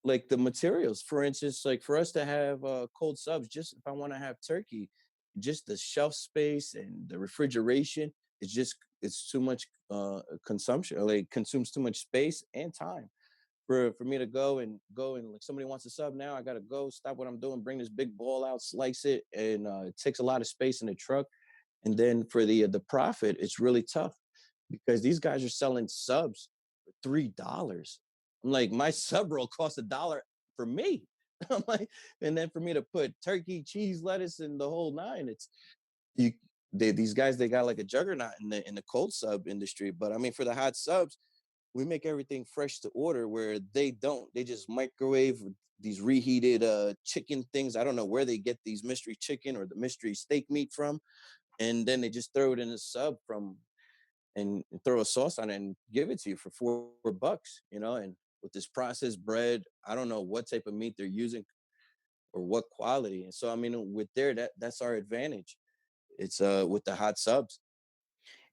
like the materials, for instance, like for us to have cold subs, just if I want to have turkey, just the shelf space and the refrigeration, it's too much consumption, or like consumes too much space and time for me to go and like somebody wants a sub now, I gotta go stop what I'm doing, bring this big ball out, slice it, and it takes a lot of space in the truck. And then for the profit, it's really tough because these guys are selling subs for $3. I'm like, my sub roll costs $1 for me. I'm like, and then for me to put turkey, cheese, lettuce, and the whole nine, it's you. These guys, they got like a juggernaut in the cold sub industry. But I mean, for the hot subs, we make everything fresh to order, where they don't. They just microwave these reheated chicken things. I don't know where they get these mystery chicken or the mystery steak meat from, and then they just throw it in a sub from and throw a sauce on it and give it to you for $4, and with this processed bread, I don't know what type of meat they're using or what quality. And so I mean, with that's our advantage. It's with the hot subs.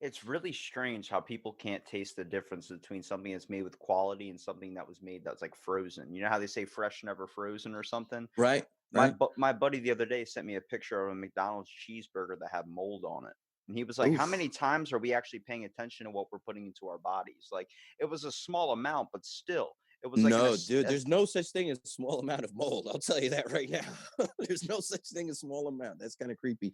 It's really strange how people can't taste the difference between something that's made with quality and something that was made that's like frozen. You know how they say fresh, never frozen or something?
Right,
My
right.
bu my buddy the other day sent me a picture of a McDonald's cheeseburger that had mold on it, and he was like, "How many
Oof.
times are we actually paying attention to what we're putting into our bodies?" Like, it was a small amount, but still, it was like
No, dude, there's no such thing as a small amount of mold. I'll tell you that right now. There's no such thing as small amount. That's kind of creepy.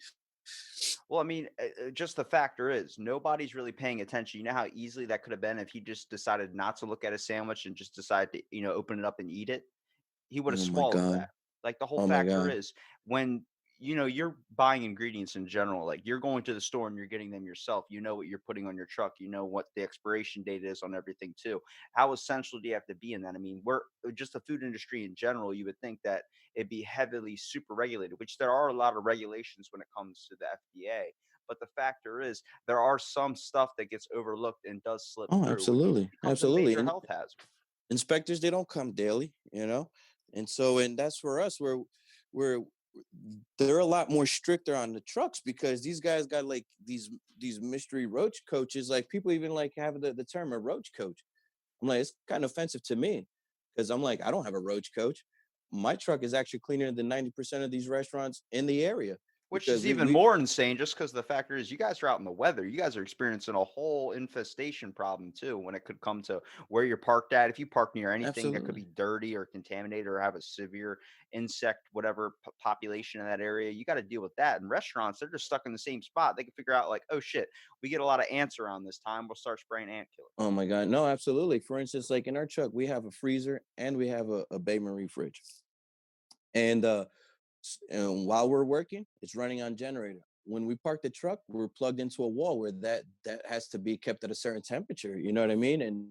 well, I mean, just the factor is nobody's really paying attention. You know how easily that could have been if he just decided not to look at a sandwich and just decided to, open it up and eat it? He would have
Oh my
swallowed that.
god.
Like, the whole
Oh my
factor
god.
is when, you're buying ingredients in general, like, you're going to the store and you're getting them yourself, you know what you're putting on your truck, you know what the expiration date is on everything too. How essential do you have to be in that? I mean, we're just the food industry in general, you would think that it'd be heavily super regulated, which there are a lot of regulations when it comes to the FDA. But the factor is there are some stuff that gets overlooked and does slip
Oh,
through, which
absolutely.
becomes a
Absolutely.
major
And
health hazard.
inspectors, they don't come daily. And that's for us, we're they're a lot more stricter on the trucks because these guys got like these mystery roach coaches. Like people even like have the term a roach coach. I'm like, it's kind of offensive to me because I'm like, I don't have a roach coach. My truck is actually cleaner than 90% of these restaurants in the area
Which
because
is
we
even
we
more insane just because the factor is you guys are out in the weather. You guys are experiencing a whole infestation problem too when it could come to where you're parked at. If you park near anything that could
absolutely.
be dirty or contaminated or have a severe insect, whatever population in that area, you got to deal with that. And restaurants, they're just stuck in the same spot. They can figure out, like, oh shit, we get a lot of ants around this time. We'll start spraying ant killer.
Oh my god, no, absolutely. For instance, like in our truck, we have a freezer and we have a Bay Marie fridge. And and while we're working, it's running on generator. When we park the truck, we're plugged into a wall where that has to be kept at a certain temperature. You know what I mean? And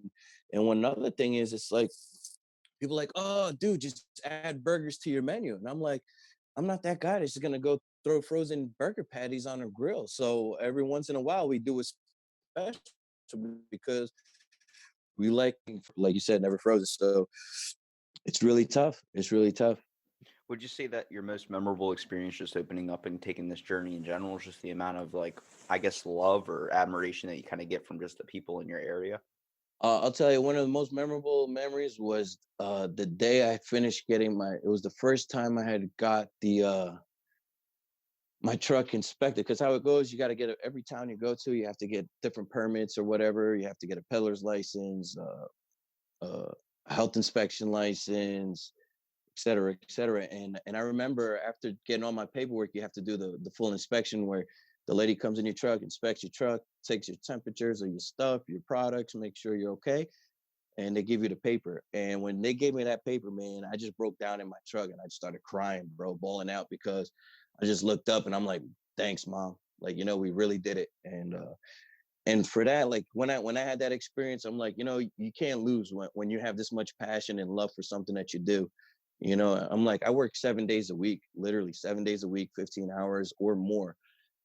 one other thing is, it's like people are like, oh, dude, just add burgers to your menu, and I'm like, I'm not that guy that's just gonna go throw frozen burger patties on a grill. So every once in a while, we do a special because we like you said, never frozen. So it's really tough. It's really tough.
Would you say that your most memorable experience just opening up and taking this journey in general is just the amount of like, I guess, love or admiration that you kind of get from just the people in your area?
I'll tell you, one of the most memorable memories was the day I finished getting my. It was the first time I had got the my truck inspected. Because how it goes, you got to get it every town you go to. You have to get different permits or whatever. You have to get a peddler's license, health inspection license, et cetera, et cetera. And I remember after getting all my paperwork, you have to do the full inspection where the lady comes in your truck, inspects your truck, takes your temperatures of your stuff, your products, make sure you're okay, and they give you the paper. And when they gave me that paper, man, I just broke down in my truck and I just started crying, bro, bawling out because I just looked up and I'm like, thanks, mom. Like, we really did it. And for that, like when I had that experience, I'm like, you can't lose when you have this much passion and love for something that you do. I'm like, I work 7 days a week, literally 7 days a week, 15 hours or more.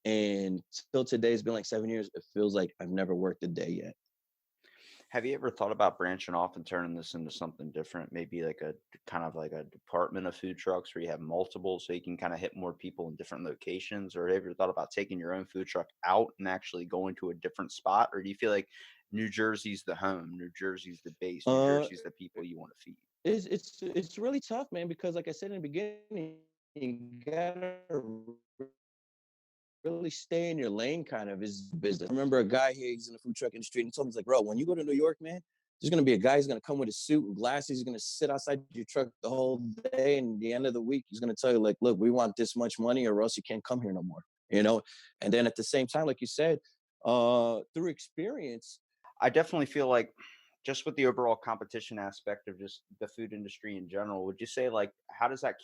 And still today, it's been like 7 years. It feels like I've never worked a day yet.
Have you ever thought about branching off and turning this into something different? Maybe like a kind of like a department of food trucks where you have multiple so you can kind of hit more people in different locations? Or have you ever thought about taking your own food truck out and actually going to a different spot? Or do you feel like New Jersey's the home, New Jersey's the base, New
Uh,
Jersey's the people you want to feed?
it's really tough, man, because like I said in the beginning, you gotta really stay in your lane kind of is business. I remember a guy here, he's in the food truck industry, and he told me, he's like, bro, when you go to New York, man, there's gonna be a guy who's gonna come with a suit and glasses, he's gonna sit outside your truck the whole day, and at the end of the week, he's gonna tell you, like, look, we want this much money or else you can't come here no more, you know? And then at the same time, like you said, through experience,
I definitely feel like just with the overall competition aspect of just the food industry in general, would you say like how does that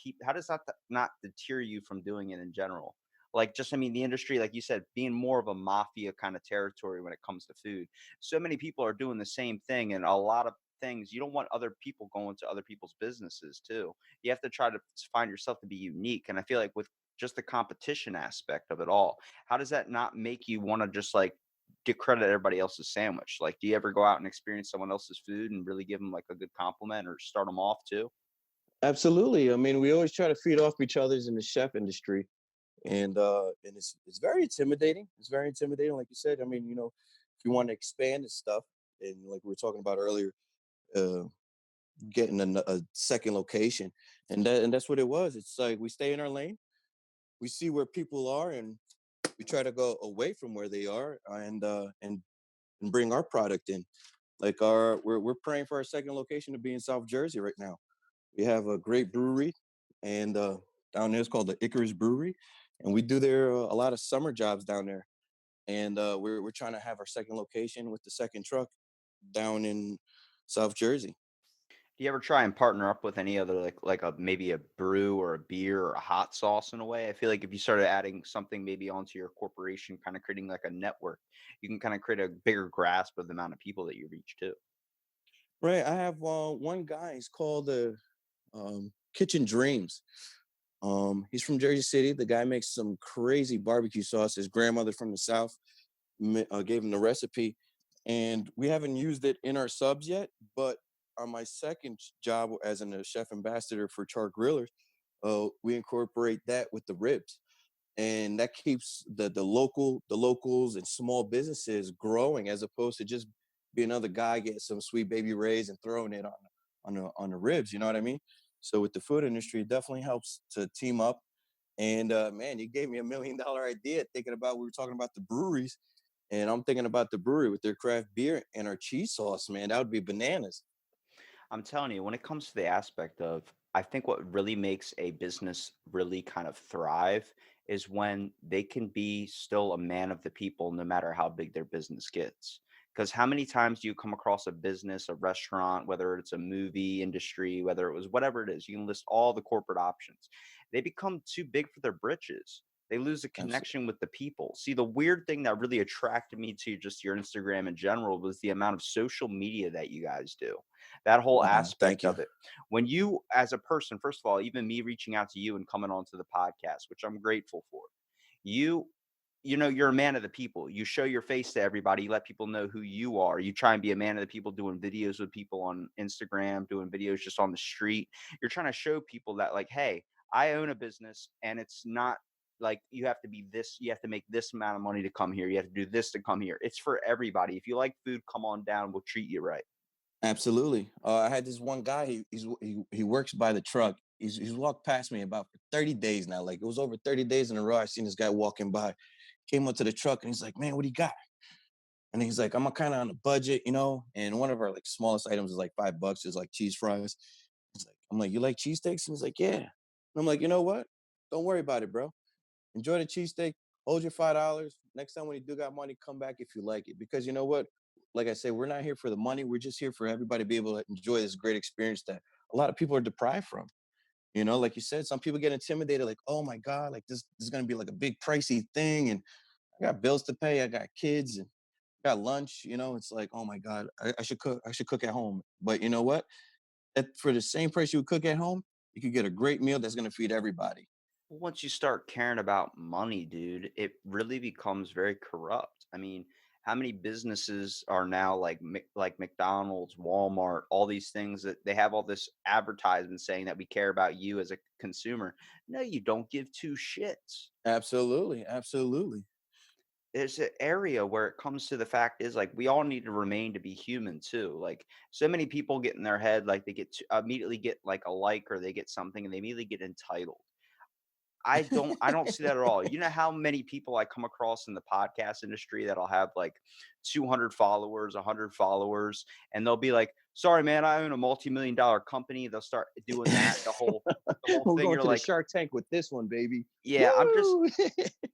not deter you from doing it in general? Like just I mean the industry, like you said, being more of a mafia kind of territory when it comes to food. So many people are doing the same thing and a lot of things you don't want other people going to other people's businesses too. You have to try to find yourself to be unique. And I feel like with just the competition aspect of it all, how does that not make you want to just like discredit everybody else's sandwich? Like, do you ever go out and experience someone else's food and really give them like a good compliment or start them off too?
absolutely. I mean, we always try to feed off each other's in the chef industry. And it's very intimidating. It's very intimidating, like you said. I mean, if you want to expand and stuff, and like we were talking about earlier, uh, getting a second location, and that's what it was. It's like we stay in our lane, we see where people are, and we try to go away from where they are, and bring our product in. Like we're praying for our second location to be in South Jersey right now. We have a great brewery, and down there it's called the Icarus Brewery, and we do there a lot of summer jobs down there. And we're trying to have our second location with the second truck down in South Jersey.
Do you ever try and partner up with any other like a maybe a brew or a beer or a hot sauce in a way? I feel like if you started adding something maybe onto your corporation, kind of creating like a network, you can kind of create a bigger grasp of the amount of people that you reach too.
Right. I have one guy. He's called the Kitchen Dreams. He's from Jersey City. The guy makes some crazy barbecue sauce. His grandmother from the South gave him the recipe, and we haven't used it in our subs yet. But on my second job as a chef ambassador for Char Grillers, we incorporate that with the ribs, and that keeps the locals and small businesses growing as opposed to just being another guy getting some sweet baby rays and throwing it on the ribs. You know what I mean? So with the food industry, it definitely helps to team up. And man, you gave me $1 million idea thinking about we were talking about the breweries, and I'm thinking about the brewery with their craft beer and our cheese sauce. Man, that would be bananas.
I'm telling you, when it comes to the aspect of, I think what really makes a business really kind of thrive is when they can be still a man of the people, no matter how big their business gets. Because how many times do you come across a business, a restaurant, whether it's a movie industry, whether it was whatever it is, you can list all the corporate options. They become too big for their britches. They lose the
Absolutely.
connection with the people. See, the weird thing that really attracted me to just your Instagram in general was the amount of social media that you guys do, that whole
Thank
aspect
you.
of it. When you, as a person, first of all, even me reaching out to you and coming onto the podcast, which I'm grateful for, you, you're a man of the people. You show your face to everybody. You let people know who you are. You try and be a man of the people, doing videos with people on Instagram, doing videos just on the street. You're trying to show people that, like, hey, I own a business, and it's not like you have to be this, you have to make this amount of money to come here. You have to do this to come here. It's for everybody. If you like food, come on down. We'll treat you right.
Absolutely. I had this one guy. He works by the truck. He's walked past me about for 30 days now. Like it was over 30 days in a row. I seen this guy walking by. Came up to the truck and he's like, "Man, what do you got?" And he's like, "I'm kind of on a budget, you know." And one of our like smallest items is like $5. Is like cheese fries. He's like, I'm like, "You like cheesesteaks?" And he's like, "Yeah." And I'm like, "You know what? Don't worry about it, bro. Enjoy the cheesesteak. Hold your $5. Next time when you do got money, come back if you like it. Because you know what? Like I said, we're not here for the money. We're just here for everybody to be able to enjoy this great experience that a lot of people are deprived from. You know, like you said, some people get intimidated, like, oh my God, like this is gonna be like a big pricey thing. And I got bills to pay, I got kids and got lunch, you know. It's like, oh my God, I should cook at home. But you know what? For the same price you would cook at home, you could get a great meal that's gonna feed everybody.
Once you start caring about money, dude, it really becomes very corrupt. I mean, how many businesses are now like like McDonald's, Walmart, all these things that they have all this advertisement saying that we care about you as a consumer. No, you don't give two shits.
Absolutely, absolutely.
There's an area where it comes to the fact is like we all need to remain to be human too. Like so many people get in their head like they get to immediately get like a like or they get something and they immediately get entitled. I don't see that at all. You know how many people I come across in the podcast industry that'll have like 200 followers, 100 followers, and they'll be like, "Sorry, man, I own a multi-million dollar company." They'll start doing that. The whole
We're
thing.
going
You're
to the
like,
Shark Tank with this one, baby.
yeah, I'm just
Woo!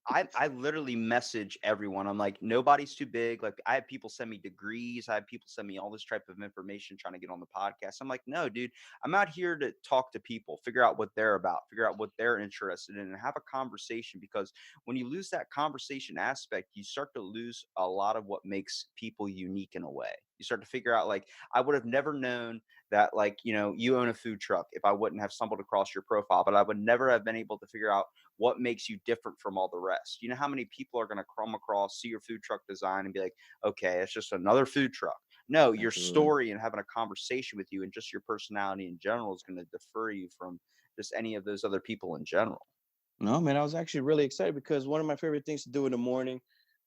I literally message everyone. I'm like, nobody's too big. Like, I have people send me degrees. I have people send me all this type of information trying to get on the podcast. I'm like, no, dude, I'm out here to talk to people, figure out what they're about, figure out what they're interested in, and have a conversation. Because when you lose that conversation aspect, you start to lose a lot of what makes people unique in a way. You start to figure out, like, I would have never known that, like, you own a food truck if I wouldn't have stumbled across your profile, but I would never have been able to figure out what makes you different from all the rest. You know how many people are going to come across, see your food truck design, and be like, okay, it's just another food truck. No, your
Absolutely.
story and having a conversation with you and just your personality in general is going to defer you from just any of those other people in general.
No, man, I was actually really excited because one of my favorite things to do in the morning,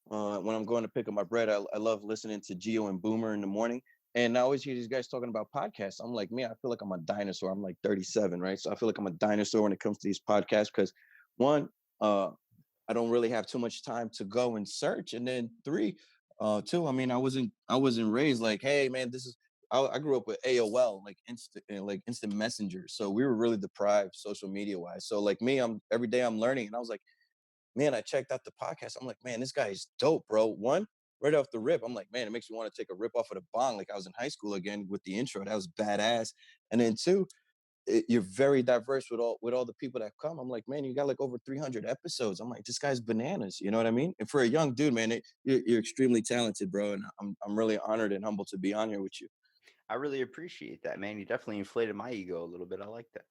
when I'm going to pick up my bread, I love listening to Geo and Boomer in the morning. And I always hear these guys talking about podcasts. I'm like, man, I feel like I'm a dinosaur. I'm like 37, right? So I feel like I'm a dinosaur when it comes to these podcasts because one, uh, I don't really have too much time to go and search. And then three, two, I mean, I wasn't raised like, hey man, this is I grew up with AOL, like instant messenger. So we were really deprived social media wise. So like me, I'm every day I'm learning. And I was like, man, I checked out the podcast. I'm like, man, this guy is dope, bro. One, right off the rip, I'm like, man, it makes me want to take a rip off of the bong like I was in high school again with the intro. That was badass. And then two, you're very diverse with all the people that come. I'm like, man, you got like over 300 episodes. I'm like, this guy's bananas. You know what I mean? And for a young dude, man, you're extremely talented, bro. And I'm really honored and humbled to be on here with you.
I really appreciate that, man. You definitely inflated my ego a little bit. I like that.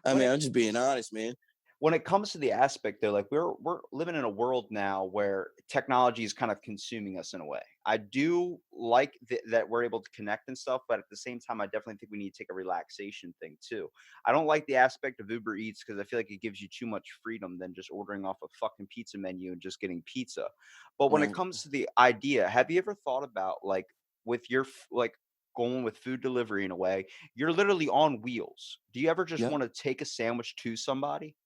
I
when
mean,
it
I'm just being honest, man.
when it comes to the aspect though, like we're living in a world now where technology is kind of consuming us in a way. I do like that we're able to connect and stuff, but at the same time, I definitely think we need to take a relaxation thing too. I don't like the aspect of Uber Eats because I feel like it gives you too much freedom than just ordering off a fucking pizza menu and just getting pizza. But when it
Right.
comes to the idea, have you ever thought about like with your like going with food delivery in a way, you're literally on wheels. Do you ever just
Yep.
want to take a sandwich to somebody?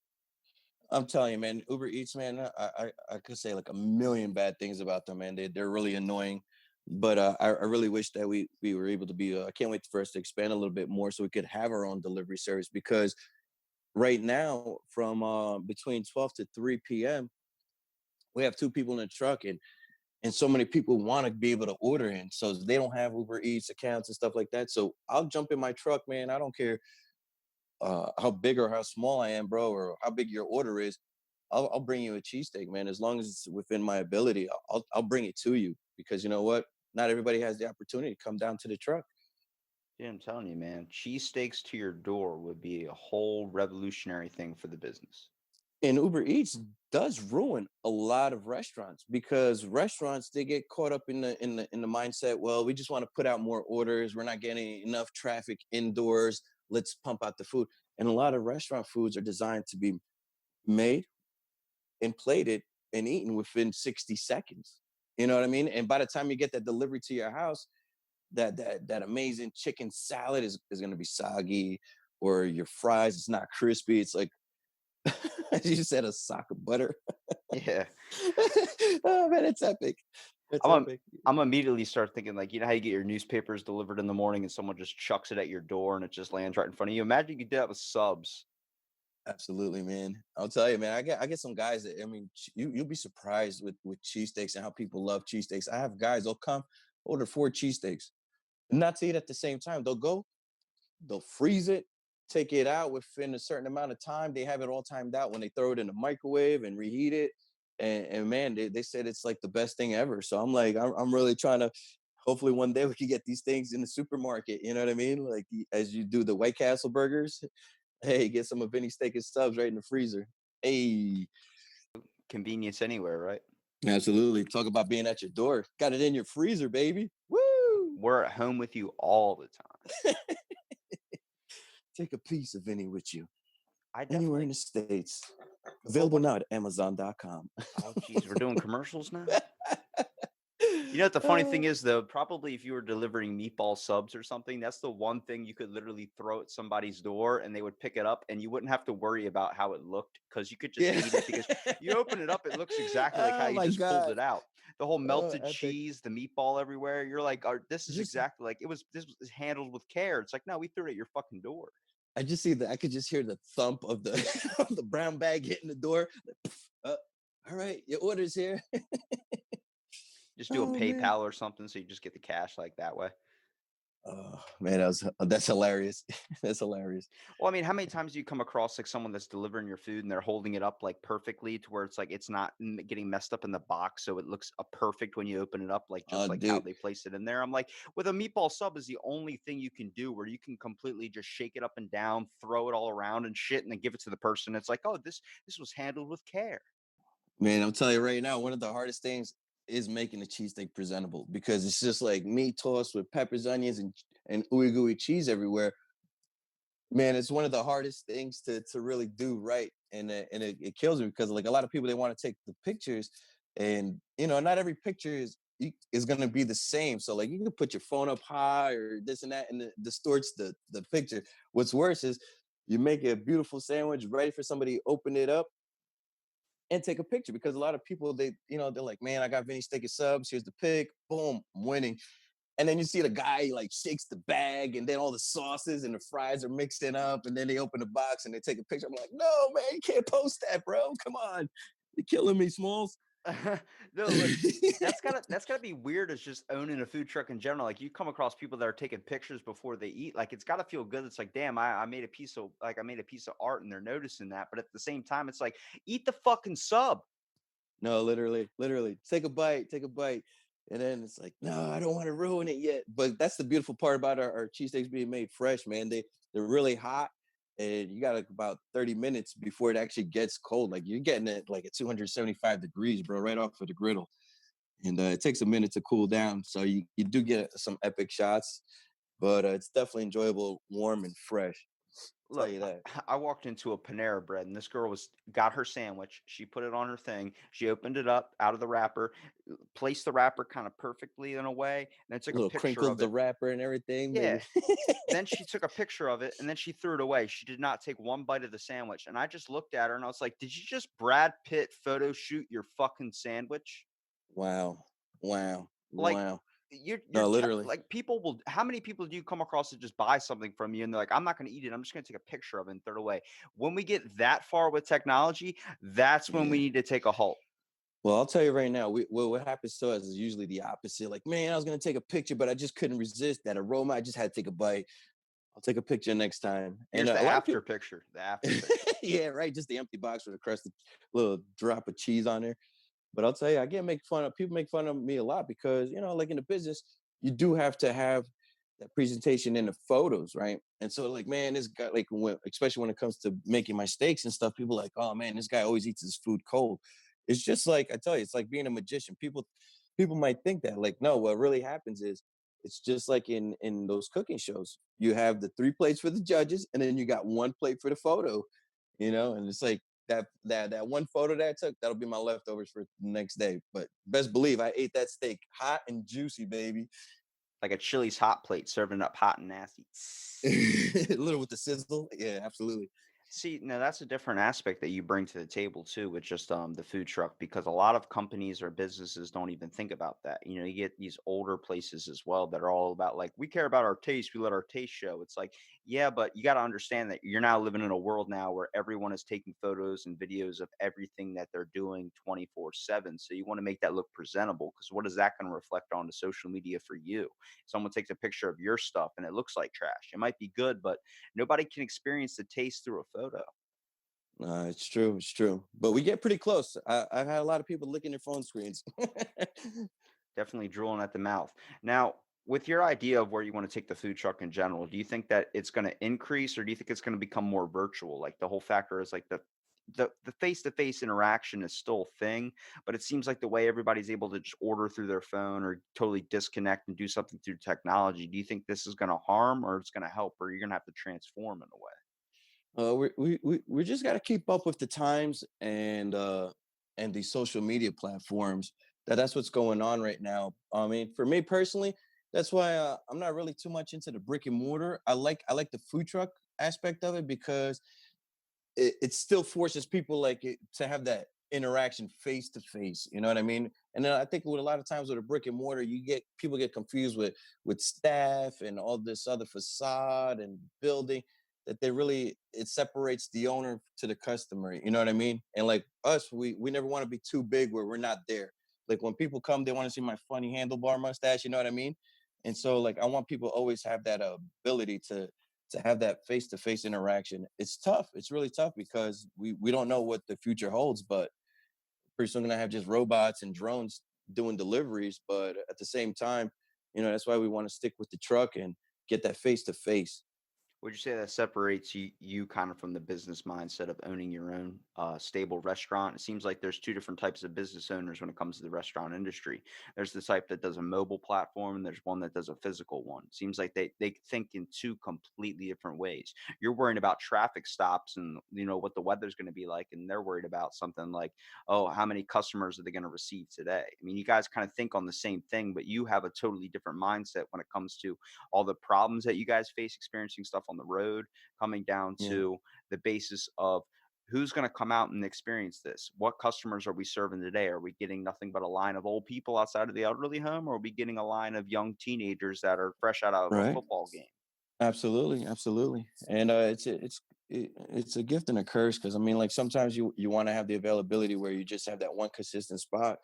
I'm telling you, man, Uber Eats, man, I could say like a million bad things about them, man. They're really annoying. But I really wish that we were able to be. I can't wait for us to expand a little bit more so we could have our own delivery service because right now from between 12 to 3 p.m. we have two people in the truck and so many people want to be able to order in so they don't have Uber Eats accounts and stuff like that. So I'll jump in my truck, man. I don't care how big or how small I am, bro, or how big your order is. I'll bring you a cheesesteak, man. As long as it's within my ability, I'll bring it to you because you know what? Not everybody has the opportunity to come down to the truck.
Yeah, I'm telling you, man, cheesesteaks to your door would be a whole revolutionary thing for the business.
And Uber Eats does ruin a lot of restaurants because restaurants they get caught up in the mindset. Well, we just want to put out more orders. We're not getting enough traffic indoors. Let's pump out the food. And a lot of restaurant foods are designed to be made and plated and eaten within 60 seconds. You know what I mean? And by the time you get that delivery to your house, that amazing chicken salad is going to be soggy, or your fries is not crispy. It's like you said, a sock of butter.
Yeah.
Oh man, it's epic. It's
I'm a,
epic.
I'm immediately start thinking like, you know how you get your newspapers delivered in the morning and someone just chucks it at your door and it just lands right in front of you. Imagine you could do that with subs.
Absolutely, man. I'll tell you, man. I get some guys that, I mean, you'll be surprised with cheesesteaks and how people love cheesesteaks. I have guys, they'll come order 4 cheesesteaks, not to eat at the same time. They'll freeze it, take it out within a certain amount of time. They have it all timed out when they throw it in the microwave and reheat it. And man, they said it's like the best thing ever. So I'm like, I'm really trying to. Hopefully, one day we can get these things in the supermarket. You know what I mean? Like as you do the White Castle burgers. Hey, get some of Vinny steak and subs right in the freezer. Hey,
Convenience anywhere, right?
absolutely. Talk about being at your door. Got it in your freezer, baby. Woo!
We're at home with you all the time.
Take a piece of Vinny with you.
I
Anywhere in
definitely.
the States.
Well,
Available now at Amazon.com.
oh, geez, we're doing commercials now. You know what the funny
Uh,
thing is, though? Probably if you were delivering meatball subs or something, that's the one thing you could literally throw at somebody's door and they would pick it up and you wouldn't have to worry about how it looked because you could just
yeah.
eat it because you open it up, it looks exactly like how
Oh
you
my
just pulled
God.
it out. The whole
Oh,
melted
epic.
cheese, the meatball everywhere. You're like, this is
Just
exactly like it was. This was handled with care. It's like, no, we threw it at your fucking door.
I just see that I could just hear the thump of the of the brown bag hitting the door. Uh, all right, your order's here.
Just do a
Oh man.
PayPal or something so you just get the cash like that way.
Oh man, that's hilarious. That's hilarious.
Well, I mean, how many times do you come across like someone that's delivering your food and they're holding it up like perfectly to where it's like it's not getting messed up in the box, so it looks perfect when you open it up, like just like how
Dude,
they place it in there. I'm like, with a meatball sub is the only thing you can do where you can completely just shake it up and down, throw it all around and shit, and then give it to the person. It's like, oh, this was handled with care.
man, I'm telling you right now, one of the hardest things is making the cheesesteak presentable, because it's just like meat tossed with peppers, onions, and ooey gooey cheese everywhere. Man, it's one of the hardest things to really do right, and it kills me because like a lot of people, they want to take the pictures, and not every picture is going to be the same. So like you can put your phone up high or this and that, and it distorts the picture. What's worse is you make a beautiful sandwich ready for somebody to open it up and take a picture, because a lot of people, they're like, man, I got Vinny steak and subs. Here's the pic. Boom, I'm winning. And then you see the guy like shakes the bag, and then all the sauces and the fries are mixing up, and then they open the box and they take a picture. I'm like, no, man, you can't post that, bro. Come on, you're killing me, Smalls.
No, look, that's gotta be weird as just owning a food truck in general. Like you come across people that are taking pictures before they eat. Like it's gotta feel good. It's like, damn, I made a piece of like I made a piece of art and they're noticing that. But at the same time, it's like, eat the fucking sub.
No, literally, take a bite, take a bite. And then it's like, no, I don't want to ruin it yet. But that's the beautiful part about our cheesesteaks being made fresh, man. They're really hot, and you got like about 30 minutes before it actually gets cold. Like you're getting it like at 275 degrees, bro, right off of the griddle. And it takes a minute to cool down. So you do get some epic shots, but it's definitely enjoyable, warm and fresh. I'll tell
Look,
you that.
I walked into a Panera Bread and this girl was got her sandwich. She put it on her thing. She opened it up out of the wrapper, placed the wrapper kind of perfectly in a way, and then took a
Little
picture
crinkles
of
the
it.
wrapper and everything,
Yeah.
maybe.
Then she took a picture of it and then she threw it away. She did not take one bite of the sandwich. And I just looked at her and I was like, "Did you just Brad Pitt photo shoot your fucking sandwich?"
Wow. Wow.
Like
Wow.
you're
No, literally.
like people will how many people do you come across that just buy something from you and they're like, "I'm not going to eat it. I'm just going to take a picture of it and throw it away." When we get that far with technology, that's when we
Yeah.
need to take a halt.
Well, I'll tell you right now, what happens to us is usually the opposite. Like, man, I was gonna take a picture, but I just couldn't resist that aroma. I just had to take a bite. I'll take a picture next time. And
Here's the
a lot of
after
people,
picture. The after picture.
yeah, right, just the empty box with a crusted little drop of cheese on there. But I'll tell you, I get make fun of people make fun of me a lot because like in the business, you do have to have that presentation in the photos, right? And so, like, man, this guy, like, especially when it comes to making my steaks and stuff, people are like, oh man, this guy always eats his food cold. It's just like I tell you, it's like being a magician. People might think that, like, no, what really happens is it's just like in those cooking shows. You have the three plates for the judges, and then you got one plate for the photo, and it's like that one photo that I took, that'll be my leftovers for the next day. But best believe I ate that steak hot and juicy, baby.
Like a Chili's hot plate, serving up hot and nasty.
A little with the sizzle. Yeah, absolutely.
See, now that's a different aspect that you bring to the table too, with just the food truck, because a lot of companies or businesses don't even think about that. You get these older places as well that are all about like, we care about our taste, we let our taste show. It's like, yeah, but you got to understand that you're now living in a world now where everyone is taking photos and videos of everything that they're doing 24/7. So you want to make that look presentable, because what is that going to reflect onto social media for you? Someone takes a picture of your stuff and it looks like trash. It might be good, but nobody can experience the taste through a photo.
It's true. It's true. But we get pretty close. I've had a lot of people licking their phone screens.
Definitely drooling at the mouth. Now, with your idea of where you want to take the food truck in general, do you think that it's going to increase, or do you think it's going to become more virtual? Like the whole factor is like the face-to-face interaction is still a thing, but it seems like the way everybody's able to just order through their phone or totally disconnect and do something through technology, do you think this is going to harm or it's going to help, or you're going to have to transform in a way?
We just got to keep up with the times and the social media platforms. That's what's going on right now. I mean, for me personally, that's why I'm not really too much into the brick and mortar. I like the food truck aspect of it because it still forces people like it to have that interaction face to face. You know what I mean? And then I think with a lot of times with a brick and mortar, you get people get confused with staff and all this other facade and building that they really it separates the owner to the customer. You know what I mean? And like us, we never want to be too big where we're not there. Like when people come, they want to see my funny handlebar mustache. You know what I mean? And so like I want people always have that ability to have that face-to-face interaction. It's tough. It's really tough because we don't know what the future holds, but pretty soon gonna have just robots and drones doing deliveries. But at the same time, that's why we want to stick with the truck and get that face-to-face.
Would you say that separates you kind of from the business mindset of owning your own stable restaurant? It seems like there's two different types of business owners when it comes to the restaurant industry. There's the type that does a mobile platform, and there's one that does a physical one. It seems like they think in two completely different ways. You're worrying about traffic stops and what the weather's going to be like, and they're worried about something like, oh, how many customers are they going to receive today? I mean, you guys kind of think on the same thing, but you have a totally different mindset when it comes to all the problems that you guys face experiencing stuff on the road, coming down
Yeah.
to the basis of who's going to come out and experience this. What customers are we serving today? Are we getting nothing but a line of old people outside of the elderly home, or are we getting a line of young teenagers that are fresh out of a
Right.
football game?
Absolutely, absolutely. And it's a gift and a curse because I mean, like sometimes you want to have the availability where you just have that one consistent spot.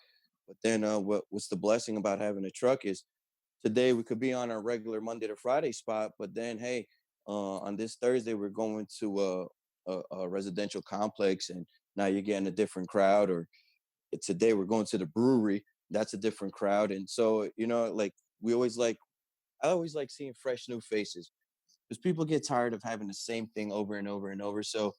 But then what's the blessing about having a truck is today we could be on our regular Monday to Friday spot, but then hey, on this Thursday we're going to a residential complex, and now you're getting a different crowd. Or today we're going to the brewery, that's a different crowd. And so like we always like I always like seeing fresh new faces because people get tired of having the same thing over and over and over. So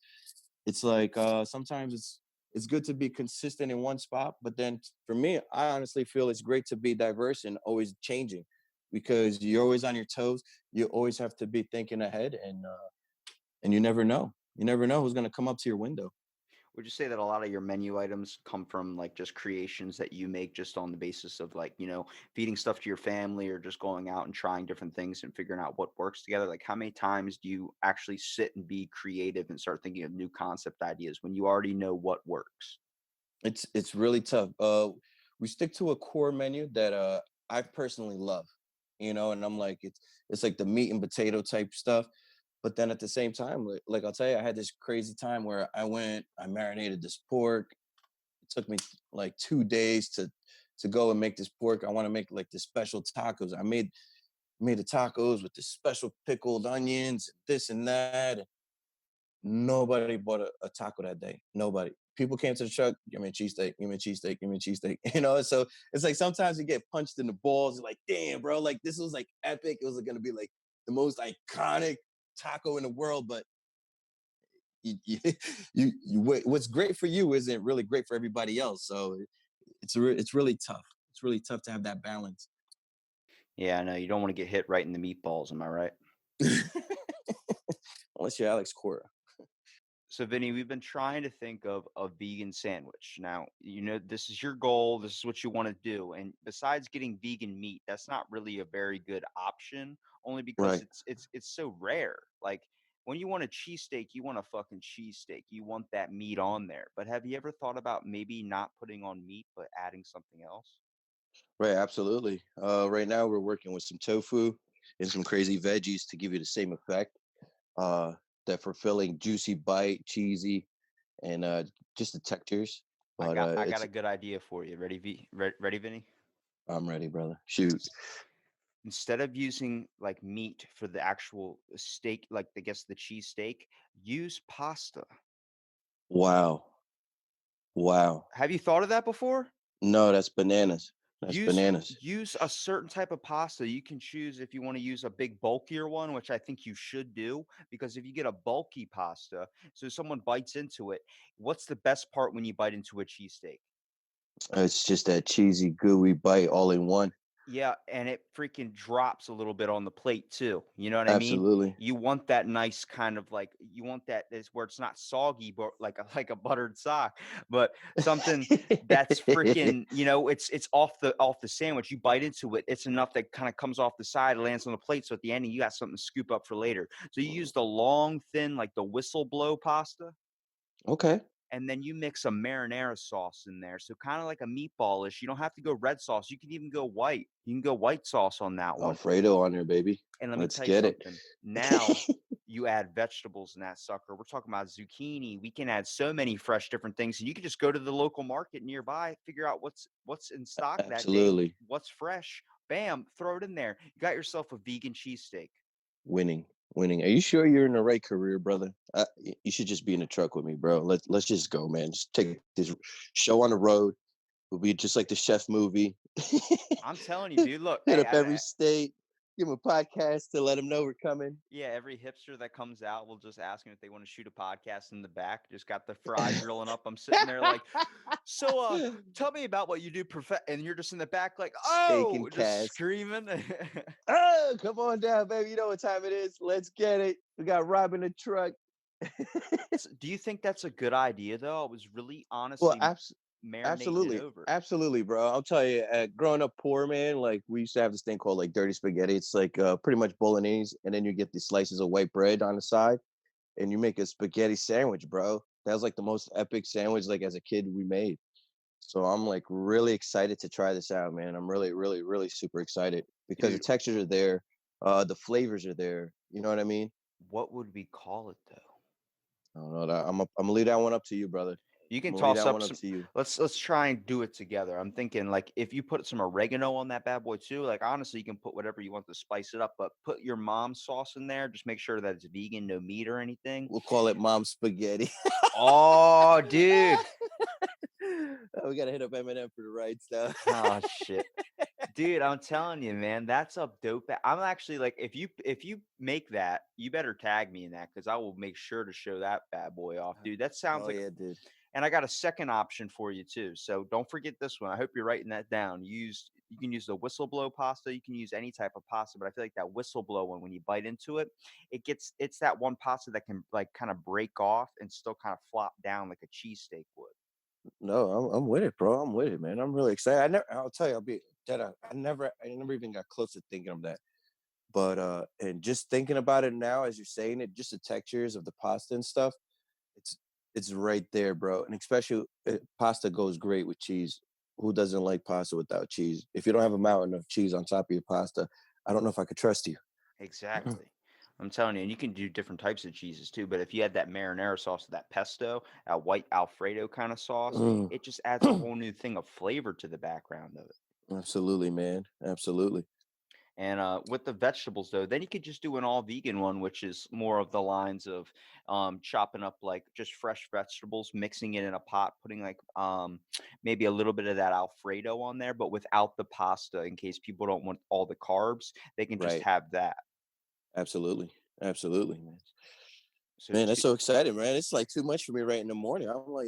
it's like sometimes it's good to be consistent in one spot, but then for me, I honestly feel it's great to be diverse and always changing because you're always on your toes. You always have to be thinking ahead, and you never know. You never know who's going to come up to your window.
Would you say that a lot of your menu items come from like just creations that you make just on the basis of like, feeding stuff to your family or just going out and trying different things and figuring out what works together? Like how many times do you actually sit and be creative and start thinking of new concept ideas when you already know what works?
It's really tough. We stick to a core menu that I personally love, and I'm like it's like the meat and potato type stuff. But then at the same time, like I'll tell you, I had this crazy time where I marinated this pork. It took me like 2 days to go and make this pork. I want to make like this special tacos. I made the tacos with this special pickled onions, this and that. Nobody bought a taco that day. Nobody. People came to the truck, give me a cheesesteak, give me a cheesesteak, give me a cheesesteak. So it's like sometimes you get punched in the balls. You're like, damn, bro, like this was like epic. It was gonna be like the most iconic taco in the world, but you, what's great for you isn't really great for everybody else. So it's really tough. It's really tough to have that balance.
Yeah, I know you don't want to get hit right in the meatballs. Am I right?
Unless you're Alex Cora.
So, Vinny, we've been trying to think of a vegan sandwich. Now, this is your goal. This is what you want to do. And besides getting vegan meat, that's not really a very good option, only because
Right.
it's so rare. Like when you want a cheesesteak, you want a fucking cheesesteak. You want that meat on there. But have you ever thought about maybe not putting on meat, but adding something else?
Right. Absolutely. Right now we're working with some tofu and some crazy veggies to give you the same effect. Uh, that fulfilling, juicy bite, cheesy, and just the textures.
I
But
got I got
it's
a good idea for you. Ready, Vinny?
I'm ready, brother. Shoot.
Instead of using like meat for the actual steak, like I guess the cheese steak, use pasta.
Wow. Wow.
Have you thought of that before?
No, that's bananas. That's
Use
bananas.
use a certain type of pasta. You can choose if you want to use a big bulkier one, which I think you should do, because if you get a bulky pasta, so someone bites into it, what's the best part when you bite into a cheesesteak?
It's just that cheesy, gooey bite all in one.
Yeah, and it freaking drops a little bit on the plate too. You know what I mean?
Absolutely.
You want that nice kind of like you want that is where it's not soggy, but like a like a buttered sock, but something that's freaking, it's off the sandwich. You bite into it, it's enough that kind of comes off the side, lands on the plate. So at the end, you got something to scoop up for later. So you use the long, thin, like the whistle blow pasta
Okay.
and then you mix a marinara sauce in there. So kind of like a meatballish. You don't have to go red sauce. You can even go white. You can go white sauce on that one.
Alfredo on there, baby.
And let me
Let's
tell you
get it.
something. Now you add vegetables in that sucker. We're talking about zucchini. We can add so many fresh different things. And you can just go to the local market nearby, figure out what's in stock that day,
Absolutely.
what's fresh. Bam, throw it in there. You got yourself a vegan cheesesteak.
Winning. Winning. Are you sure you're in the right career, brother? You should just be in the truck with me, bro. Let's just go, man. Just take this show on the road. We'll be just like the chef movie.
I'm telling you, dude. Look,
Hit
hey,
up every state. Give them a podcast to let them know we're coming.
yeah, every hipster that comes out, will just ask them if they want to shoot a podcast in the back. Just got the fries grilling up. I'm sitting there like, so tell me about what you do and you're just in the back like,
Steak
oh,
and
just
cast.
screaming.
Oh, come on down, baby. You know what time it is. Let's get it. We got Rob in the truck.
Do you think that's a good idea though? I was really
Well,
honestly marinating it
absolutely,
over.
absolutely, bro. I'll tell you, growing up poor, man, like we used to have this thing called like dirty spaghetti. It's like pretty much bolognese, and then you get these slices of white bread on the side, and you make a spaghetti sandwich, bro. That was like the most epic sandwich, like as a kid, we made. So I'm like really excited to try this out, man. I'm really, really, really super excited because the
Dude,
textures are there, the flavors are there. You know what I mean?
what would we call it though?
I don't know. I'm gonna leave that one up to you, brother.
You
I'm
can
gonna leave
toss
that
up
one up
some.
to you.
Let's try and do it together. I'm thinking like if you put some oregano on that bad boy too, like honestly, you can put whatever you want to spice it up, but put your mom's sauce in there. Just make sure that it's vegan, no meat or anything.
We'll call it mom spaghetti.
Oh, dude.
We gotta hit up Eminem for the rights though.
Oh shit. Dude, I'm telling you, man, that's a dope. I'm actually like, if you make that, you better tag me in that because I will make sure to show that bad boy off, dude. That sounds
Oh
like,
yeah, dude.
and I got a second option for you too. So don't forget this one. I hope you're writing that down. You can use the whistleblow pasta. You can use any type of pasta, but I feel like that whistleblow one, when you bite into it, it's that one pasta that can like kind of break off and still kind of flop down like a cheesesteak would.
No, I'm with it, bro. I'm with it, man. I'm really excited. I'll tell you, I'll be that I never even got close to thinking of that. But and just thinking about it now as you're saying it, just the textures of the pasta and stuff, it's it's right there, bro. And especially pasta goes great with cheese. Who doesn't like pasta without cheese? If you don't have a mountain of cheese on top of your pasta, I don't know if I could trust you.
Exactly. I'm telling you, and you can do different types of cheeses too. But if you add that marinara sauce, that pesto, that white Alfredo kind of sauce,
Mm.
it just adds a whole new thing of flavor to the background of it.
Absolutely, man. Absolutely.
And with the vegetables, though, then you could just do an all vegan one, which is more of the lines of chopping up like just fresh vegetables, mixing it in a pot, putting like maybe a little bit of that Alfredo on there, but without the pasta in case people don't want all the carbs. They can just
Right.
have that.
Absolutely. Absolutely, man.
So,
Man, that's so exciting, man. It's like too much for me right in the morning. I'm like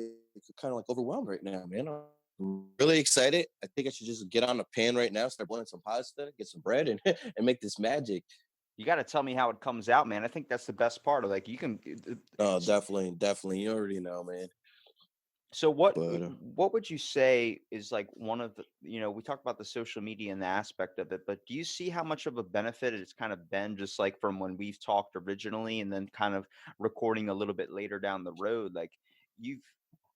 kind of like overwhelmed right now, man. really excited. I think I should just get on the pan right now, start boiling some pasta, get some bread, and and make this magic.
You got to tell me how it comes out, man. I think that's the best part. Of like you can.
No, definitely, definitely. You already know, man.
So
But
what would you say is like one of the, we talked about the social media and the aspect of it, but do you see how much of a benefit it's kind of been just like from when we've talked originally and then kind of recording a little bit later down the road? Like you've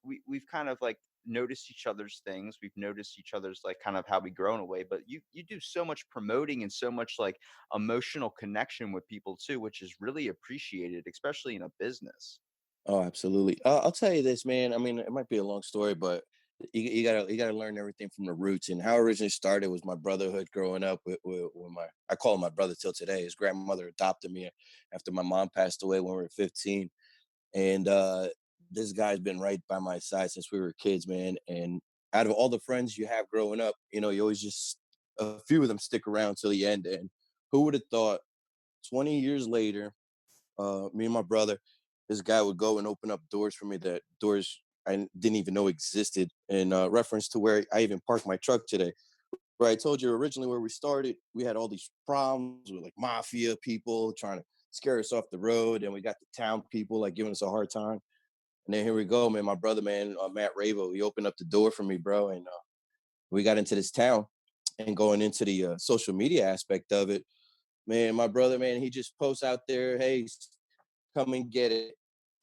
we've kind of like noticed each other's things. We've noticed each other's like kind of how we grow in a way, but you do so much promoting and so much like emotional connection with people too, which is really appreciated, especially in a business.
oh, absolutely. I'll tell you this, man. I mean, it might be a long story, but you gotta learn everything from the roots. And how it originally started was my brotherhood growing up with my, I call him my brother till today. His grandmother adopted me after my mom passed away when we were 15, and this guy's been right by my side since we were kids, man. And out of all the friends you have growing up, you always just a few of them stick around till the end. And who would have thought 20 years later, me and my brother, this guy would go and open up doors for me, that doors I didn't even know existed. In reference to where I even parked my truck today, where I told you originally where we started, we had all these problems with like mafia people trying to scare us off the road, and we got the town people like giving us a hard time. And then here we go, man. My brother, man, Matt Ravo, he opened up the door for me, bro, and we got into this town. And going into the social media aspect of it, man, my brother, man, he just posts out there, hey, come and get it.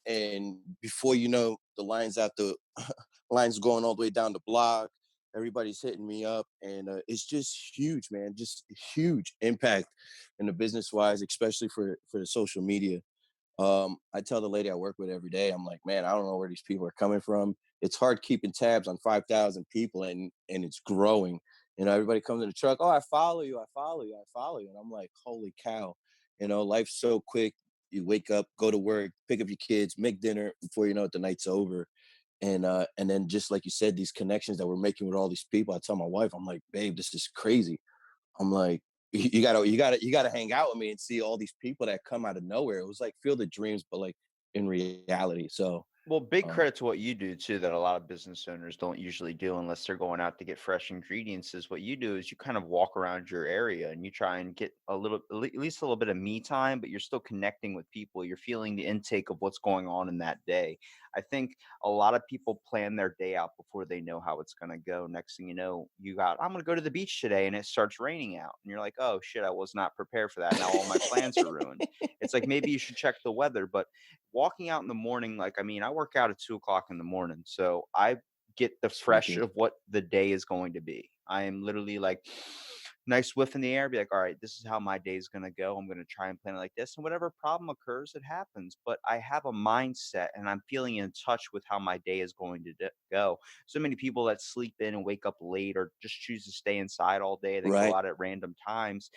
And before you know, the lines out the lines going all the way down the block. Everybody's hitting me up, and it's just huge, man. Just huge impact in the business wise, especially for the social media. I tell the lady I work with every day, I'm like, man, I don't know where these people are coming from. It's hard keeping tabs on 5,000 people, and it's growing. Everybody comes in the truck. Oh, I follow you. I follow you. I follow you. And I'm like, holy cow. Life's so quick. You wake up, go to work, pick up your kids, make dinner before you know it, the night's over. And then just like you said, these connections that we're making with all these people, I tell my wife, I'm like, babe, this is crazy. I'm like, you gotta hang out with me and see all these people that come out of nowhere. It was like Field of Dreams, but like in reality. So
Well, big
um,
credit to what you do too, that a lot of business owners don't usually do unless they're going out to get fresh ingredients. Is what you do is you kind of walk around your area and you try and get a little, at least a little bit of me time, but you're still connecting with people. You're feeling the intake of what's going on in that day. I think a lot of people plan their day out before they know how it's going to go. Next thing you know, I'm going to go to the beach today and it starts raining out. And you're like, oh shit, I was not prepared for that. Now all my plans are ruined. It's like maybe you should check the weather, but walking out in the morning, like, I mean, I work out at 2 o'clock in the morning, so I get the fresh
wicked.
of what the day is going to be. I am literally like nice whiff in the air, be like, all right, this is how my day is going to go. I'm going to try and plan it like this. And whatever problem occurs, it happens. But I have a mindset and I'm feeling in touch with how my day is going to go. So many people that sleep in and wake up late or just choose to stay inside all day, then go
Right?
out at random times.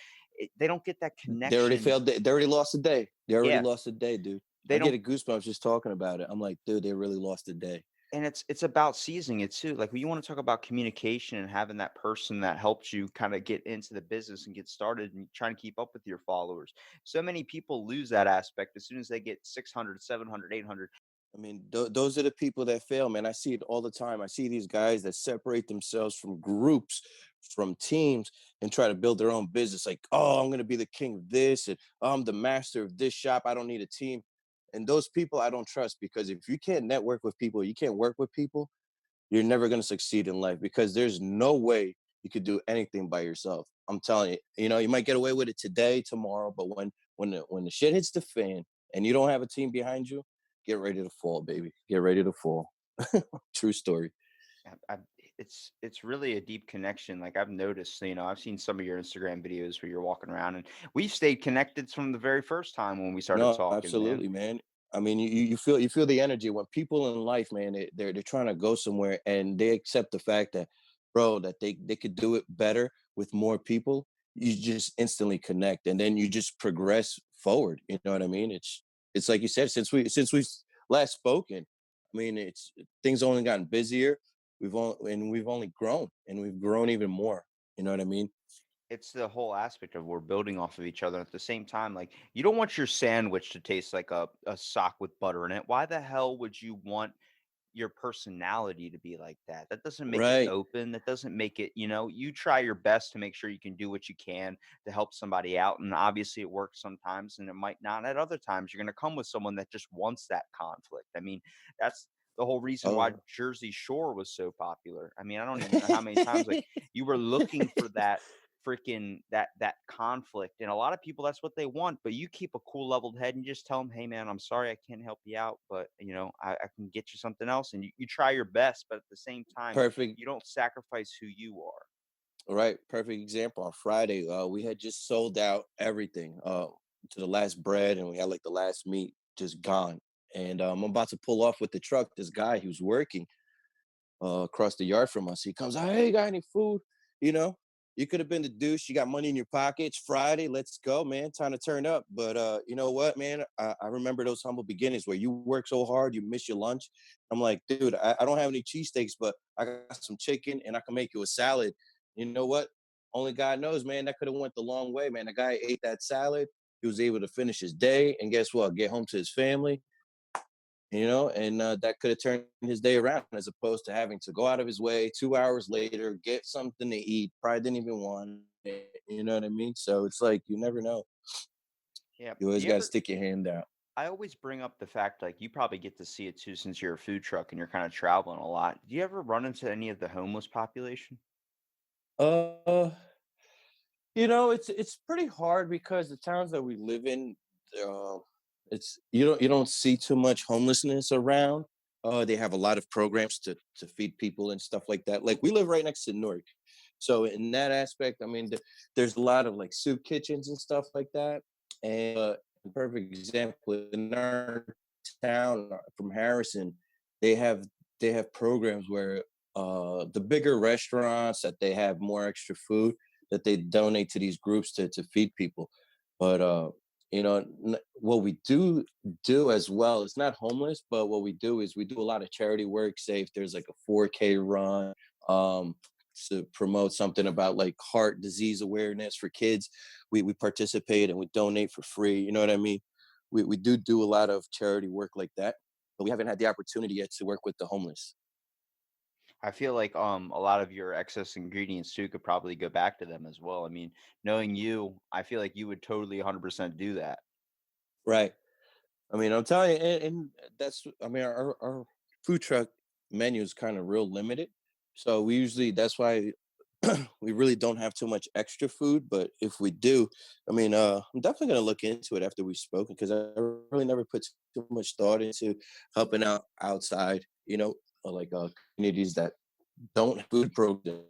They don't get that
They already
connection.
failed. They already lost a day. They already
Yeah.
lost a day, dude.
They
I get
don't.
a goosebumps just talking about it. I'm like, dude, they really lost a day.
And it's about seasoning it too. Like when you want to talk about communication and having that person that helps you kind of get into the business and get started and trying to keep up with your followers. So many people lose that aspect as soon as they get 600, 700, 800.
I mean, those are the people that fail, man. I see it all the time. I see these guys that separate themselves from groups, from teams, and try to build their own business. Like, oh, I'm going to be the king of this, and oh, I'm the master of this shop. I don't need a team. And those people I don't trust, because if you can't network with people, you can't work with people, you're never going to succeed in life, because there's no way you could do anything by yourself. I'm telling you, you might get away with it today, tomorrow, but when the shit hits the fan and you don't have a team behind you, get ready to fall, baby. Get ready to fall. True story.
It's really a deep connection. Like I've noticed, I've seen some of your Instagram videos where you're walking around, and we've stayed connected from the very first time when we started
No,
talking, man.
absolutely, man. I mean, you feel the energy when people in life, man, they're trying to go somewhere and they accept the fact that, bro, that they could do it better with more people. You just instantly connect, and then you just progress forward. You know what I mean? It's like you said, since we last spoken. I mean, it's things only gotten busier. We've only grown, and we've grown even more. You know what I mean?
It's the whole aspect of we're building off of each other at the same time. Like you don't want your sandwich to taste like a sock with butter in it. Why the hell would you want your personality to be like that. That doesn't make it
Right.
open. That doesn't make it, you try your best to make sure you can do what you can to help somebody out. And obviously it works sometimes and it might not at other times. You're going to come with someone that just wants that conflict. I mean, that's the whole reason why
Oh.
Jersey Shore was so popular. I mean, I don't even know how many times like you were looking for that freaking that conflict, and a lot of people that's what they want, but you keep a cool leveled head and you just tell them, hey man, I'm sorry I can't help you out, but I can get you something else, and you try your best, but at the same time
Perfect.
you don't sacrifice who you are.
Right. Perfect example. On Friday, we had just sold out everything to the last bread, and we had like the last meat just gone. And I'm about to pull off with the truck. This guy, he was working across the yard from us. He comes out, hey, got any food? You know, you could have been the douche. You got money in your pocket. It's Friday. Let's go, man. Time to turn up. But you know what, man? I remember those humble beginnings where you work so hard, you miss your lunch. I'm like, dude, I don't have any cheesesteaks, but I got some chicken and I can make you a salad. You know what? Only God knows, man, that could have went the long way, man. The guy ate that salad. He was able to finish his day and guess what? Get home to his family, and that could have turned his day around as opposed to having to go out of his way 2 hours later, get something to eat, probably didn't even want it, you know what I mean? So it's like, you never know.
Yeah.
You
Do
always
you
got to
ever
stick your hand out.
I always bring up the fact like you probably get to see it too since you're a food truck and you're kind of traveling a lot. Do you ever run into any of the homeless population?
Uh, it's pretty hard because the towns that we live in, uh, it's you don't see too much homelessness around. They have a lot of programs to feed people and stuff like that. Like we live right next to Newark, so in that aspect, I mean, there's a lot of like soup kitchens and stuff like that. And a perfect example in our town from Harrison, they have they have programs where the bigger restaurants that they have more extra food that they donate to these groups to feed people. But what we do as well, it's not homeless, but what we do is we do a lot of charity work. Say if there's like a 4K run, um, to promote something about like heart disease awareness for kids, we participate and we donate for free. You know what I mean? We do a lot of charity work like that, but we haven't had the opportunity yet to work with the homeless.
I feel like a lot of your excess ingredients too could probably go back to them as well. I mean, knowing you, I feel like you would totally 100% do that.
Right. I mean, I'm telling you, and that's, I mean, our food truck menu is kind of real limited. So we usually, that's why we really don't have too much extra food. But if we do, I mean, I'm definitely going to look into it after we've spoken because I really never put too much thought into helping out outside, like communities that don't have food programs.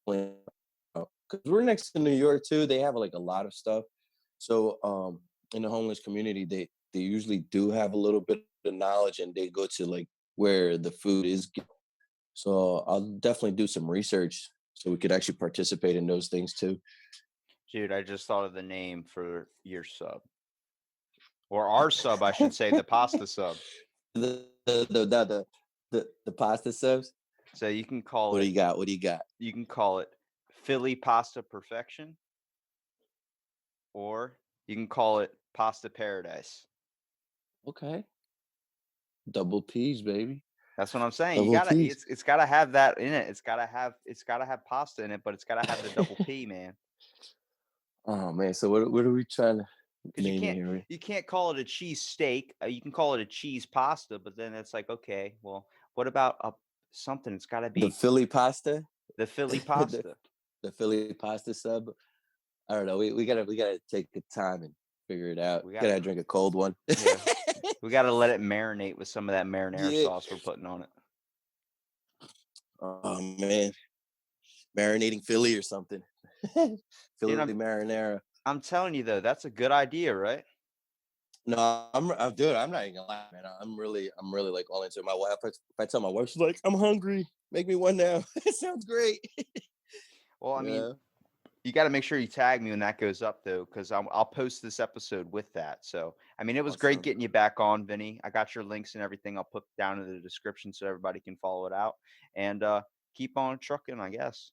Because we're next to New York too. They have like a lot of stuff. So in the homeless community, they usually do have a little bit of knowledge and they go to like where the food is. So I'll definitely do some research so we could actually participate in those things too.
Dude, I just thought of the name for your sub. Or our sub, I should say, the pasta sub.
The pasta subs.
So you can call
What do
it
you got? What do you got?
you can call it Philly Pasta Perfection, or you can call it Pasta Paradise.
Okay, double P's, baby.
That's what I'm saying. You
Double
gotta
P's.
it's gotta have that in it. It's gotta have pasta in it, but it's gotta have the double P, man.
Oh man, so what are we trying to
Because you
name it
can't
here?
you can't call it a cheese steak. You can call it a cheese pasta, but then it's like, okay, well, what about a something? It's got to
The
be
Philly pasta,
the Philly
the,
pasta.
the Philly pasta sub. I don't know. We gotta take the time and figure it out.
We got
Gotta drink a cold one.
yeah, we got to let it marinate with some of that marinara
Yeah.
sauce we're putting on it.
Oh man, marinating Philly or something.
Dude,
Philly marinara.
I'm telling you though, that's a good idea, right?
No, dude. I'm not even gonna lie, man. I'm really like all into it. My wife, if I tell my wife, she's like, "I'm hungry. Make me one now." It sounds great.
Well, I mean,
Yeah.
you got to make sure you tag me when that goes up though, because I'll post this episode with that. So, I mean, it was great
Awesome.
getting you back on, Vinny. I got your links and everything. I'll put down in the description so everybody can follow it out and keep on trucking, I guess.